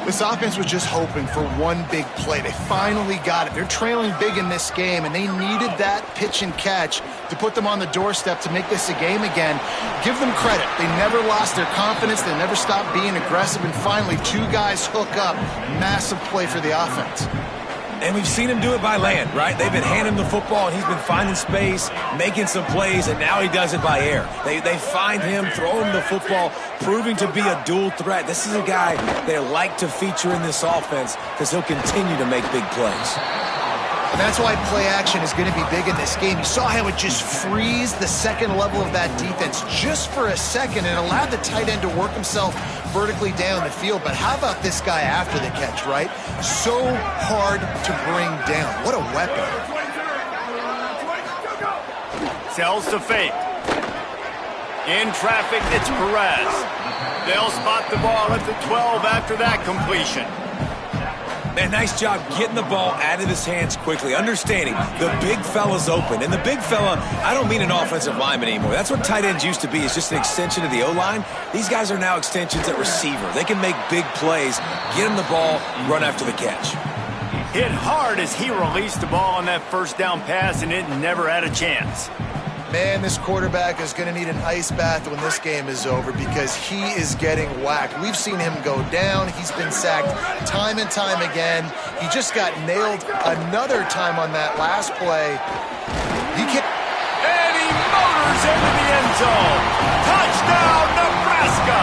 This offense was just hoping for one big play. They finally got it. They're trailing big in this game, and they needed that pitch and catch to put them on the doorstep to make this a game again. Give them credit. They never lost their confidence. They never stopped being aggressive, and finally 2 guys hook up. Massive play for the offense. And we've seen him do it by land, right? They've been handing him the football, and he's been finding space, making some plays, and now he does it by air. They find him, throw him the football, proving to be a dual threat. This is a guy they like to feature in this offense because he'll continue to make big plays. And that's why play action is going to be big in this game. You saw how it just frees the second level of that defense just for a second and allowed the tight end to work himself vertically down the field. But how about this guy after the catch, right? So hard to bring down. What a weapon. Sells to fake. In traffic, it's Perez. They'll spot the ball at the 12 after that completion. Man, nice job getting the ball out of his hands quickly, understanding the big fella's open. And the big fella, I don't mean an offensive lineman anymore. That's what tight ends used to be, is just an extension of the O-line. These guys are now extensions at receiver. They can make big plays, get him the ball, run after the catch. Hit hard as he released the ball on that first down pass, and it never had a chance. Man, this quarterback is going to need an ice bath when this game is over because he is getting whacked. We've seen him go down. He's been sacked time and time again. He just got nailed another time on that last play. And he motors into the end zone. Touchdown, Nebraska!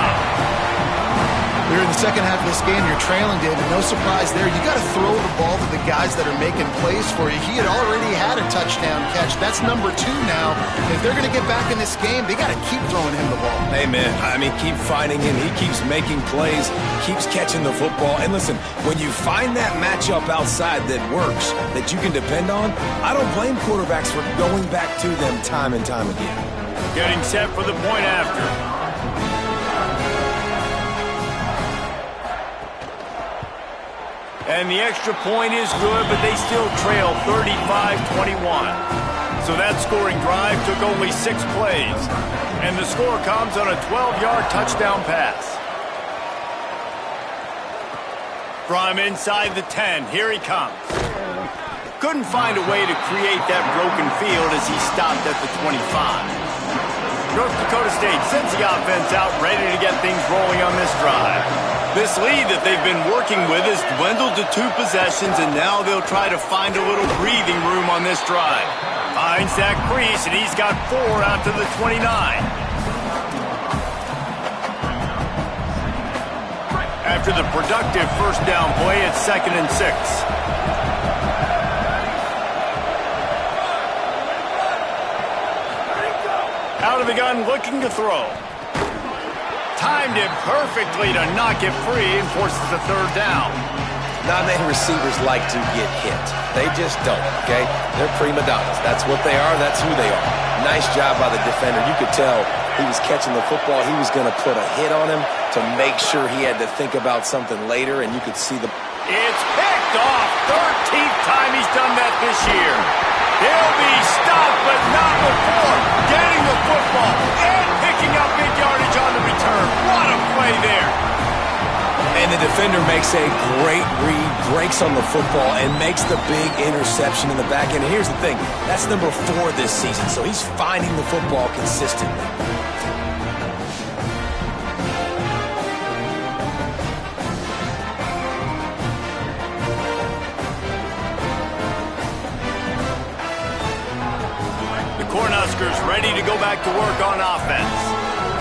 We're in the second half of this game. You're trailing, David. No surprise there. You got to throw the ball to the guys that are making plays for you. He had already had a touchdown catch. That's number 2 now. And if they're going to get back in this game, they got to keep throwing him the ball. Amen. I mean, keep finding him. He keeps making plays, keeps catching the football. And listen, when you find that matchup outside that works, that you can depend on, I don't blame quarterbacks for going back to them time and time again. Getting set for the point after. And the extra point is good, but they still trail 35-21. So that scoring drive took only 6 plays. And the score comes on a 12-yard touchdown pass. From inside the 10, here he comes. Couldn't find a way to create that broken field as he stopped at the 25. North Dakota State sends the offense out, ready to get things rolling on this drive. This lead that they've been working with has dwindled to 2 possessions, and now they'll try to find a little breathing room on this drive. Finds that crease, and he's got 4 out to the 29. After the productive first down play, it's 2nd and 6. Out of the gun, looking to throw. Timed it perfectly to knock it free and forces a 3rd down. Not many receivers like to get hit. They just don't, okay? They're prima donnas. That's what they are. That's who they are. Nice job by the defender. You could tell he was catching the football. He was going to put a hit on him to make sure he had to think about something later, and you could see the... It's picked off. 13th time he's done that this year. He'll be stopped, but not before getting the football and picking up big yardage on the return. What a play there. And And the defender makes a great read, breaks on the football, and makes the big interception in the back end. And here's the thing, that's number 4 this season, so he's finding the football consistently. Cornhuskers ready to go back to work on offense.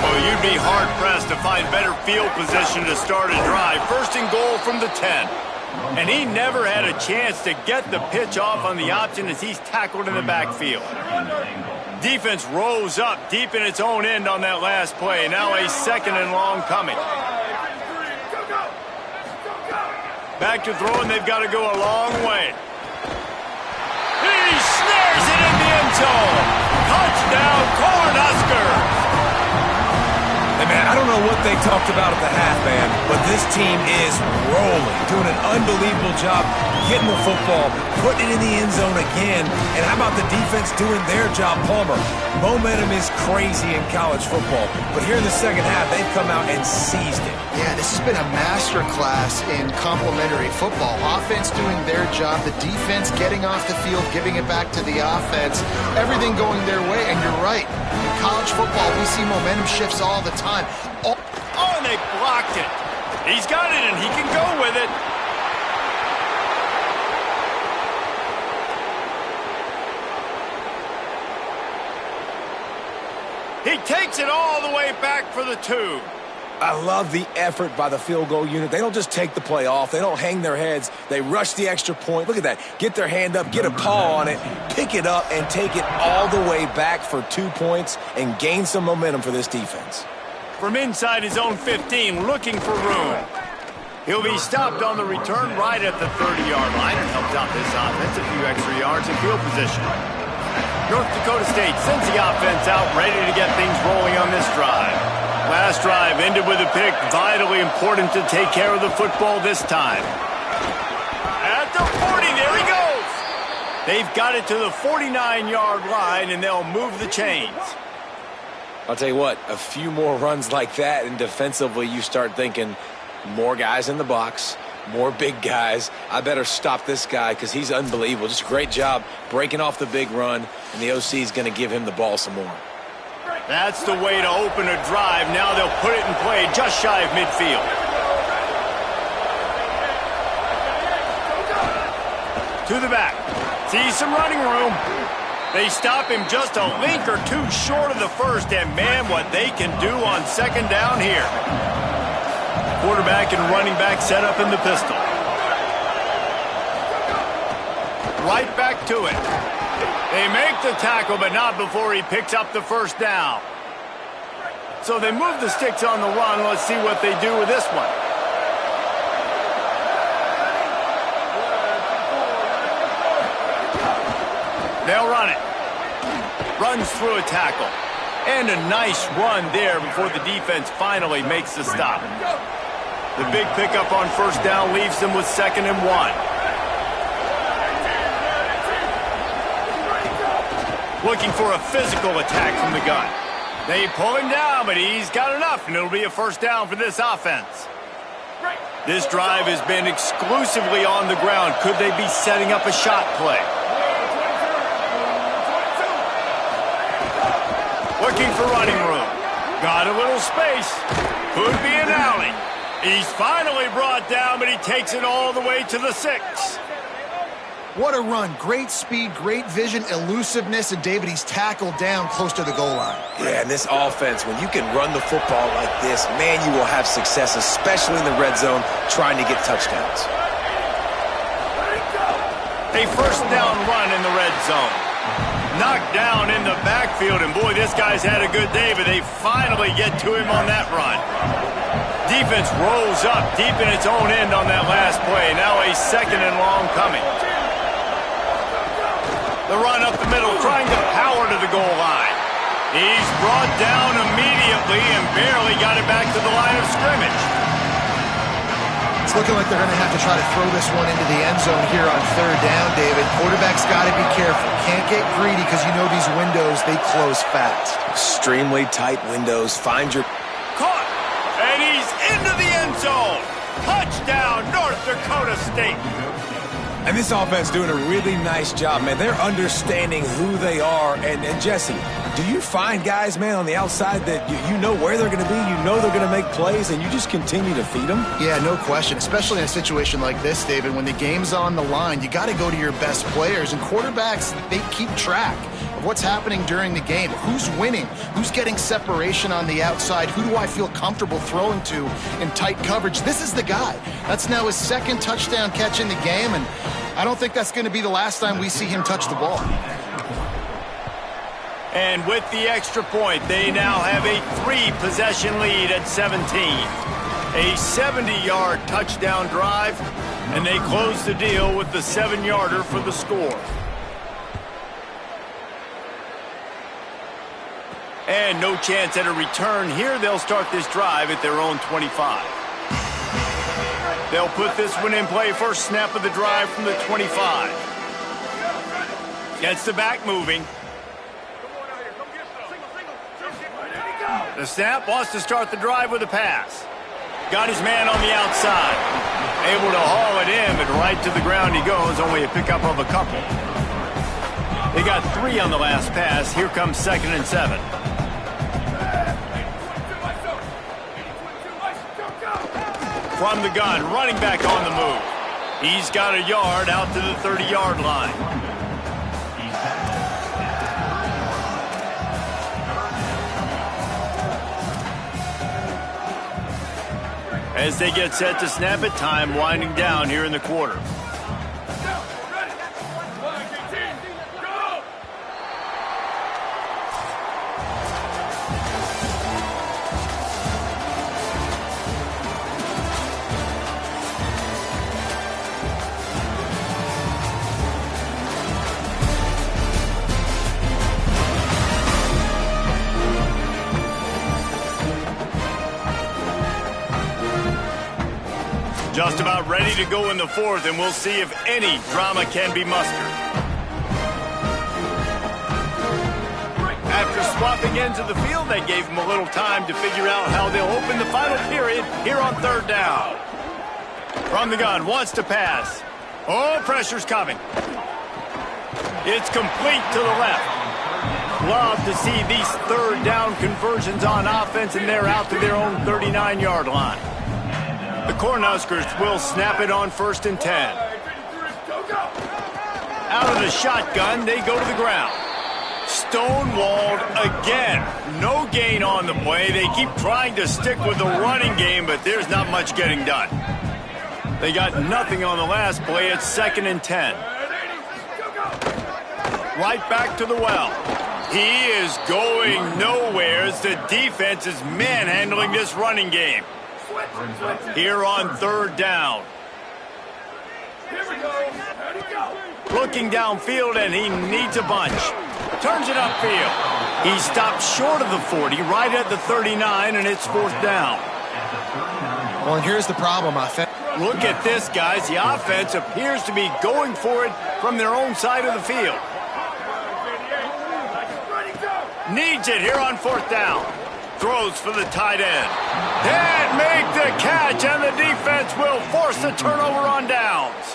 Well, you'd be hard-pressed to find better field position to start a drive. First and goal from the 10. And he never had a chance to get the pitch off on the option as he's tackled in the backfield. Defense rose up deep in its own end on that last play. Now a second and long coming. Back to throwing, they've got to go a long way. He snares it in the end zone. Touchdown, Cornhuskers! Hey, man, I don't know what they talked about at the half, man, but this team is rolling, doing an unbelievable job getting the football, putting it in the end zone again, and how about the defense doing their job, Palmer? Momentum is crazy in college football, but here in the second half, they've come out and seized it. Yeah, this has been a masterclass in complementary football. Offense doing their job, the defense getting off the field, giving it back to the offense, everything going their way, and you're right. In college football, we see momentum shifts all the time. Oh, and they blocked it. He's got it, and he can go with it. He takes it all the way back for the 2. I love the effort by the field goal unit. They don't just take the play off. They don't hang their heads. They rush the extra point. Look at that. Get their hand up, get a paw on it, pick it up, and take it all the way back for 2 points and gain some momentum for this defense. From inside his own 15, looking for room. He'll be stopped on the return right at the 30-yard line and helps out this offense a few extra yards in field position. North Dakota State sends the offense out ready to get things rolling on this drive. Last drive ended with a pick. Vitally important to take care of the football this time. At the 40, there he goes. They've got it to the 49-yard line, and they'll move the chains. I'll tell you what, a few more runs like that, and defensively you start thinking more guys in the box, more big guys. I better stop this guy because he's unbelievable. Just a great job breaking off the big run, and the OC is going to give him the ball some more. That's the way to open a drive. Now they'll put it in play just shy of midfield. To the back. Sees some running room. They stop him just a link or two short of the first, and man, what they can do on second down here. Quarterback and running back set up in the pistol. Right back to it. They make the tackle, but not before he picks up the first down. So they move the sticks on the run. Let's see what they do with this one. They'll run it. Runs through a tackle. And a nice run there before the defense finally makes the stop. The big pickup on first down leaves them with 2nd and 1. Looking for a physical attack from the gun. They pull him down, but he's got enough, and it'll be a first down for this offense. This drive has been exclusively on the ground. Could they be setting up a shot play? Looking for running room. Got a little space. Could be an alley. He's finally brought down, but he takes it all the way to the 6. What a run. Great speed, great vision, elusiveness, and David, he's tackled down close to the goal line. Yeah, and this offense, when you can run the football like this, man, you will have success, especially in the red zone, trying to get touchdowns. A first down run in the red zone. Knocked down in the backfield, and boy, this guy's had a good day, but they finally get to him on that run. Defense rolls up deep in its own end on that last play. Now a 2nd and long coming. The run up the middle, trying to power to the goal line. He's brought down immediately and barely got it back to the line of scrimmage. It's looking like they're going to have to try to throw this one into the end zone here on 3rd down, David. Quarterback's got to be careful. Can't get greedy because you know these windows, they close fast. Extremely tight windows. Find your... Caught! And he's into the end zone. Touchdown, North Dakota State. And this offense doing a really nice job, man. They're understanding who they are. And Jesse, do you find guys, man, on the outside that you know where they're going to be, you know they're going to make plays, and you just continue to feed them? Yeah, no question, especially in a situation like this, David. When the game's on the line, you got to go to your best players. And quarterbacks, they keep track of what's happening during the game. Who's winning? Who's getting separation on the outside? Who do I feel comfortable throwing to in tight coverage? This is the guy. That's now his second touchdown catch in the game, and I don't think that's going to be the last time we see him touch the ball. And with the extra point, they now have a 3-possession lead at 17. A 70-yard touchdown drive, and they close the deal with the 7-yarder for the score. And no chance at a return here. They'll start this drive at their own 25. They'll put this one in play. First snap of the drive from the 25. Gets the back moving. The snap wants to start the drive with a pass. Got his man on the outside. Able to haul it in, but right to the ground he goes. Only a pickup of a couple. They got 3 on the last pass. Here comes 2nd and 7. From the gun, running back on the move. He's got a yard out to the 30-yard line. As they get set to snap it, time winding down here in the quarter. Just about ready to go in the 4th, and we'll see if any drama can be mustered. After swapping ends of the field, they gave him a little time to figure out how they'll open the final period here on 3rd down. From the gun, wants to pass. Oh, pressure's coming. It's complete to the left. Love to see these 3rd down conversions on offense, and they're out to their own 39-yard line. The Cornhuskers will snap it on 1st and 10. Out of the shotgun, they go to the ground. Stonewalled again. No gain on the play. They keep trying to stick with the running game, but there's not much getting done. They got nothing on the last play. It's 2nd and 10. Right back to the well. He is going nowhere as the defense is manhandling this running game. Here on 3rd down. Looking downfield, and he needs a bunch. Turns it upfield. He stopped short of the 40, right at the 39, and it's 4th down. Well, and here's the problem, Look at this, guys. The offense appears to be going for it from their own side of the field. Needs it here on 4th down. Throws for the tight end. Can't make the catch, and the defense will force the turnover on downs.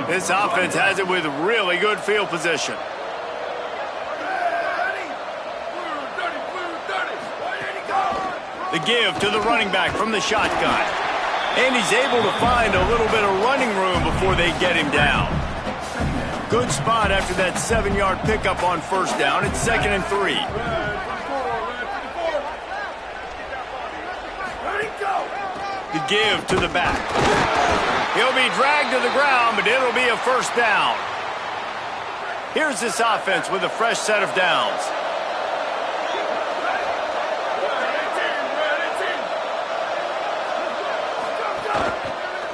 This offense has it with really good field position. The give to the running back from the shotgun. And he's able to find a little bit of running room before they get him down. Good spot after that 7-yard pickup on 1st down. It's 2nd and 3. The give to the back. He'll be dragged to the ground, but it'll be a 1st down. Here's this offense with a fresh set of downs.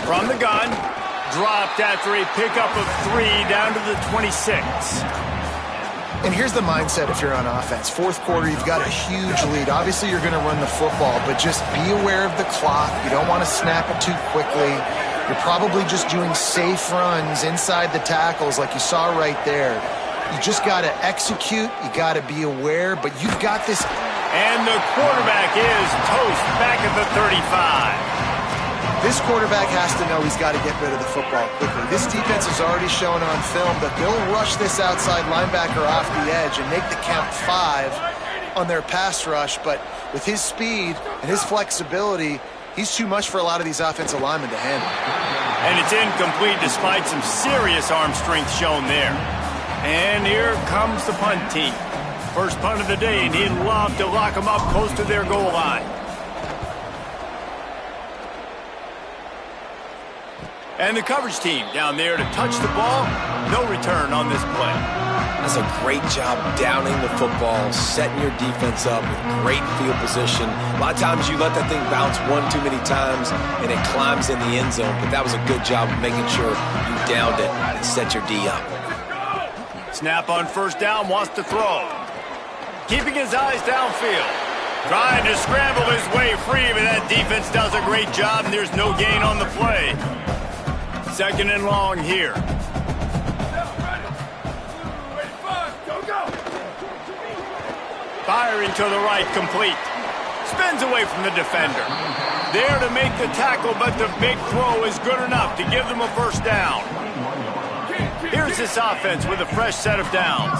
From the gun, dropped after a pickup of 3 down to the 26. And here's the mindset if you're on offense. 4th quarter, you've got a huge lead. Obviously, you're going to run the football, but just be aware of the clock. You don't want to snap it too quickly. You're probably just doing safe runs inside the tackles like you saw right there. You just got to execute. You got to be aware, but you've got this. And the quarterback is toast back at the 35. This quarterback has to know he's got to get rid of the football quickly. This defense has already shown on film that they'll rush this outside linebacker off the edge and make the count 5 on their pass rush, but with his speed and his flexibility, he's too much for a lot of these offensive linemen to handle. And it's incomplete despite some serious arm strength shown there. And here comes the punt team. First punt of the day, and he'd love to lock them up close to their goal line. And the coverage team down there to touch the ball. No return on this play. That's a great job downing the football, setting your defense up with great field position. A lot of times you let that thing bounce one too many times and it climbs in the end zone, but that was a good job of making sure you downed it and set your D up. Snap on first down, wants to throw. Keeping his eyes downfield. Trying to scramble his way free, but that defense does a great job, and there's no gain on the play. Second and long here. Firing to the right, complete. Spins away from the defender. There to make the tackle, but the big throw is good enough to give them a first down. Here's this offense with a fresh set of downs.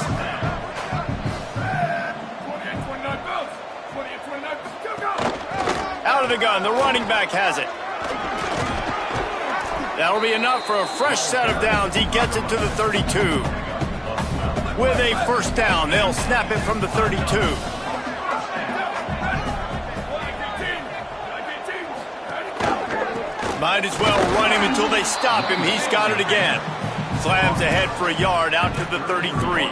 Out of the gun, the running back has it. That'll be enough for a fresh set of downs. He gets it to the 32. With a first down, they'll snap it from the 32. Might as well run him until they stop him. He's got it again. Slams ahead for a yard out to the 33.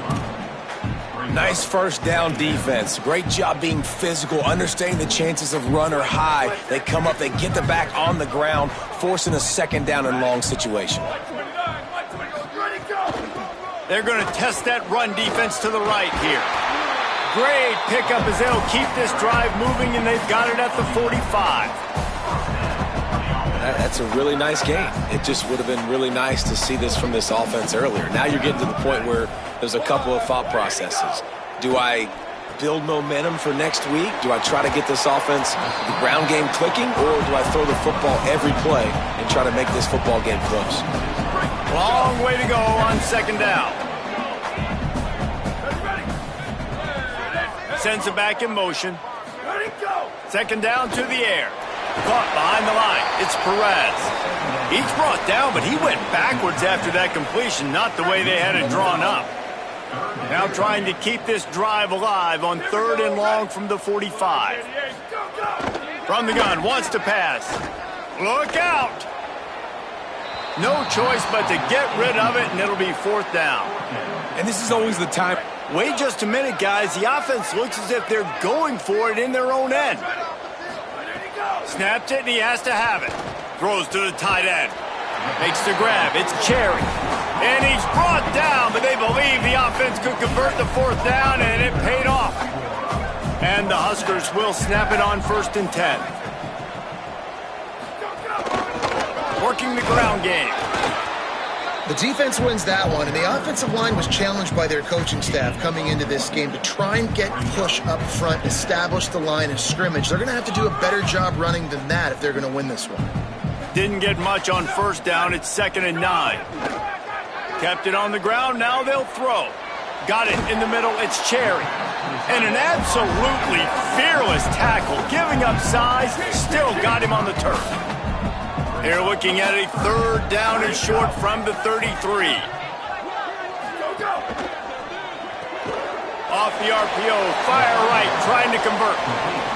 Nice first down defense. Great job being physical, understanding the chances of run are high. They come up, they get the back on the ground, forcing a second down and long situation. They're going to test that run defense to the right here. Great pickup as they'll keep this drive moving, and they've got it at the 45. That's a really nice game. It just would have been really nice to see this from this offense earlier. Now you're getting to the point where there's a couple of thought processes. Do I build momentum for next week? Do I try to get this offense, the ground game clicking, or do I throw the football every play and try to make this football game close? Long way to go on second down. Sends it back in motion. Second down to the air. Caught behind the line. It's Perez. He's brought down, but he went backwards after that completion, not the way they had it drawn up. Now trying to keep this drive alive on third and long from the 45. From the gun, wants to pass. Look out! No choice but to get rid of it, and it'll be fourth down. And this is always the time. Wait just a minute, guys. The offense looks as if they're going for it in their own end. Snapped it, and he has to have it. Throws to the tight end. Makes the grab. It's Cherry. And he's brought down, but they believe the offense could convert the fourth down, and it paid off. And the Huskers will snap it on first and 10. Working the ground game. The defense wins that one, and the offensive line was challenged by their coaching staff coming into this game to try and get push up front, establish the line of scrimmage. They're going to have to do a better job running than that if they're going to win this one. Didn't get much on first down. It's 2nd and 9. Kept it on the ground. Now they'll throw. Got it in the middle. It's Cherry. And an absolutely fearless tackle. Giving up size. Still got him on the turf. They're looking at a third down and short from the 33. Off the RPO, fire right, trying to convert.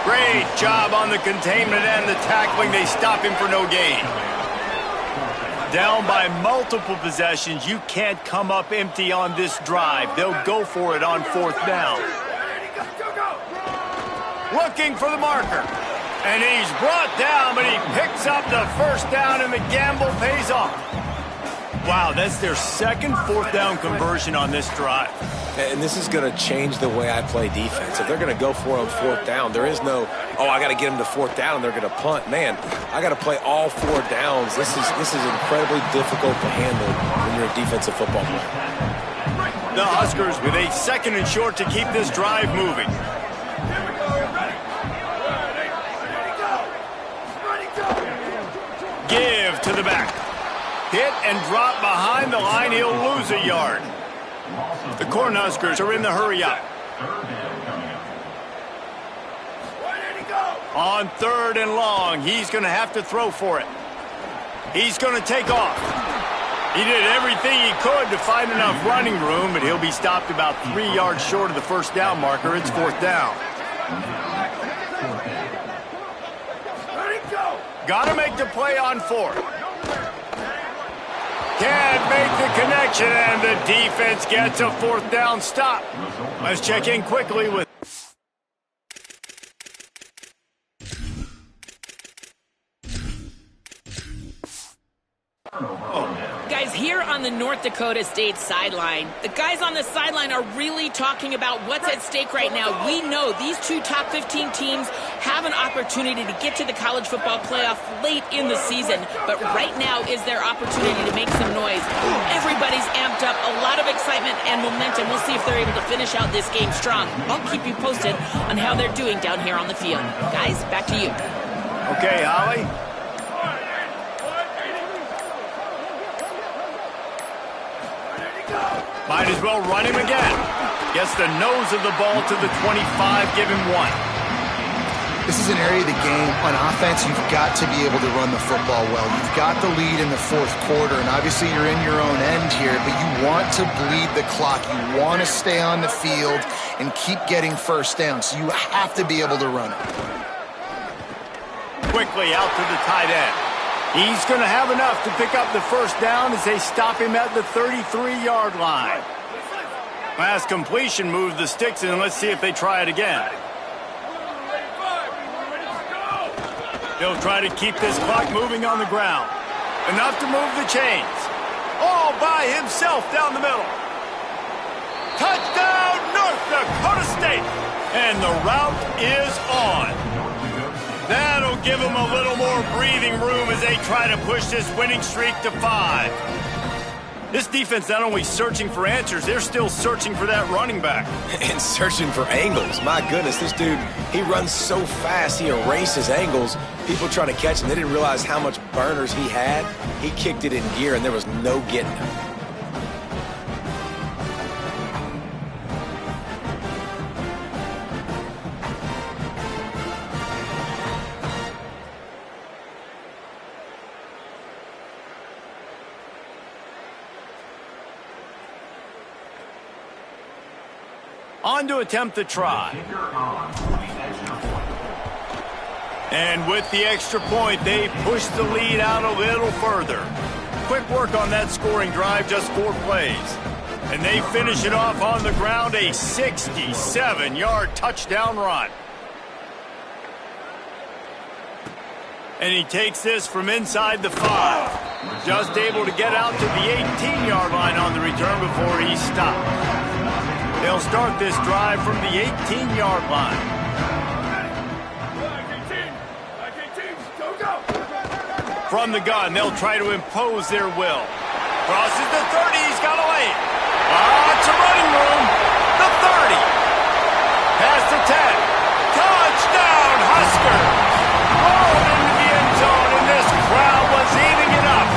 Great job on the containment and the tackling. They stop him for no gain. Down by multiple possessions. You can't come up empty on this drive. They'll go for it on fourth down. Looking for the marker. And he's brought down, but he picks up the first down, and the gamble pays off. Wow, that's their second fourth down conversion on this drive. And this is going to change the way I play defense. If they're going to go for it on fourth down, there is no, oh, I got to get them to fourth down and they're going to punt. Man, I got to play all 4 downs. This is incredibly difficult to handle when you're a defensive football player. The Huskers with a 2nd and short to keep this drive moving. to the back. Hit and drop behind the line. He'll lose a yard. The Cornhuskers are in the hurry up. On 3rd and long, he's going to have to throw for it. He's going to take off. He did everything he could to find enough running room, but he'll be stopped about 3 yards short of the first down marker. It's 4th down. Got to make the play on 4th. Can't make the connection, and the defense gets a 4th down stop. Let's check in quickly with... Guys, here on the North Dakota State sideline, the guys on the sideline are really talking about what's at stake right now. We know these 2 top 15 teams have an opportunity to get to the college football playoff late in the season, but right now is their opportunity to make some noise. Everybody's amped up, a lot of excitement and momentum. We'll see if they're able to finish out this game strong. I'll keep you posted on how they're doing down here on the field. Guys, back to you. Okay, Holly. Might as well run him again. Gets the nose of the ball to the 25, give him 1. This is an area of the game. On offense, you've got to be able to run the football well. You've got the lead in the 4th quarter, and obviously you're in your own end here, but you want to bleed the clock. You want to stay on the field and keep getting first down, so you have to be able to run it. Quickly out to the tight end. He's going to have enough to pick up the first down as they stop him at the 33-yard line. Last completion moved the sticks, and let's see if they try it again. He'll try to keep this clock moving on the ground. Enough to move the chains. All by himself down the middle. Touchdown, North Dakota State! And the route is on. That'll give them a little more breathing room as they try to push this winning streak to 5. This defense not only searching for answers, they're still searching for that running back. And searching for angles. My goodness, this dude, he runs so fast, he erases angles. People trying to catch him, they didn't realize how much burners he had. He kicked it in gear, and there was no getting him. On to attempt the try. And with the extra point, they push the lead out a little further. Quick work on that scoring drive, just 4 plays. And they finish it off on the ground, a 67-yard touchdown run. And he takes this from inside the 5. Just able to get out to the 18-yard line on the return before he's stopped. They'll start this drive from the 18-yard line. From the gun, they'll try to impose their will. Crosses the 30, he's got a lane. Lots of running room. The 30. Past the 10. Touchdown, Huskers. Rolled into the end zone, and this crowd was eating it up.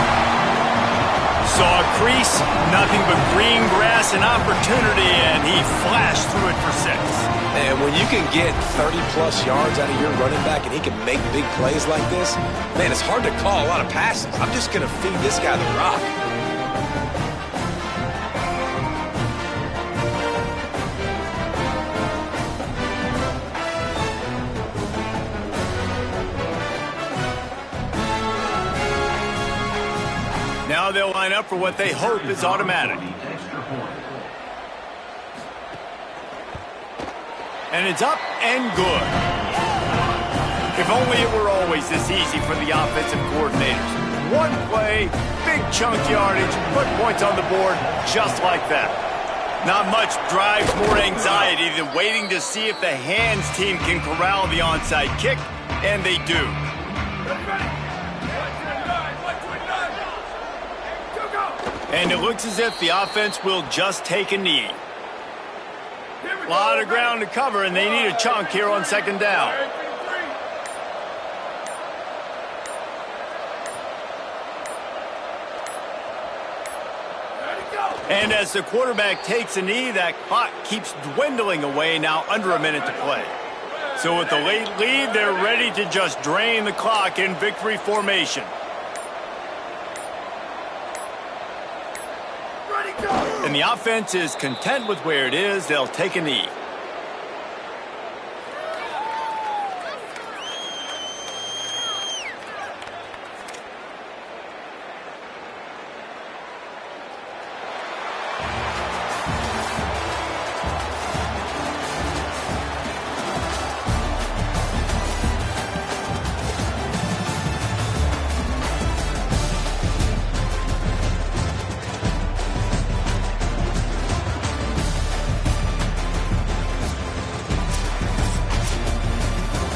Saw a crease, nothing but green grass and opportunity, and he flashed through it for 6. And when you can get 30-plus yards out of your running back and he can make big plays like this, man, it's hard to call a lot of passes. I'm just going to feed this guy the rock. Now they'll line up for what they hope is automatic. And it's up and good. If only it were always this easy for the offensive coordinators. One play, big chunk yardage, put points on the board just like that. Not much drives more anxiety than waiting to see if the hands team can corral the onside kick, and they do. And it looks as if the offense will just take a knee. A lot of ground to cover, and they need a chunk here on 2nd down. And as the quarterback takes a knee, that clock keeps dwindling away, now under a minute to play. So with the late lead, they're ready to just drain the clock in victory formation. And the offense is content with where it is. They'll take a knee.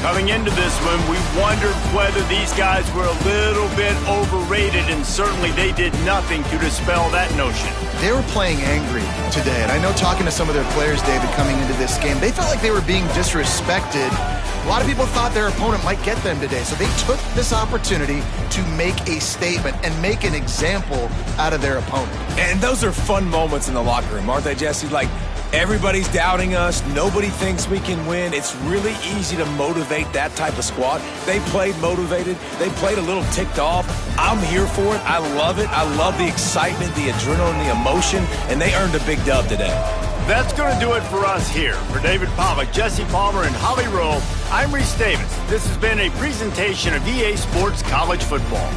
Coming into this one, we wondered whether these guys were a little bit overrated, and certainly they did nothing to dispel that notion. They were playing angry today, and I know talking to some of their players, David, coming into this game, they felt like they were being disrespected. A lot of people thought their opponent might get them today, so they took this opportunity to make a statement and make an example out of their opponent. And those are fun moments in the locker room, aren't they, Jesse? Like, everybody's doubting us. Nobody thinks we can win. It's really easy to motivate that type of squad. They played motivated. They played a little ticked off. I'm here for it. I love it. I love the excitement, the adrenaline, the emotion, and they earned a big dub today. That's going to do it for us here. For David Pollack, Jesse Palmer, and Holly Rowe, I'm Reese Davis. This has been a presentation of EA Sports College Football.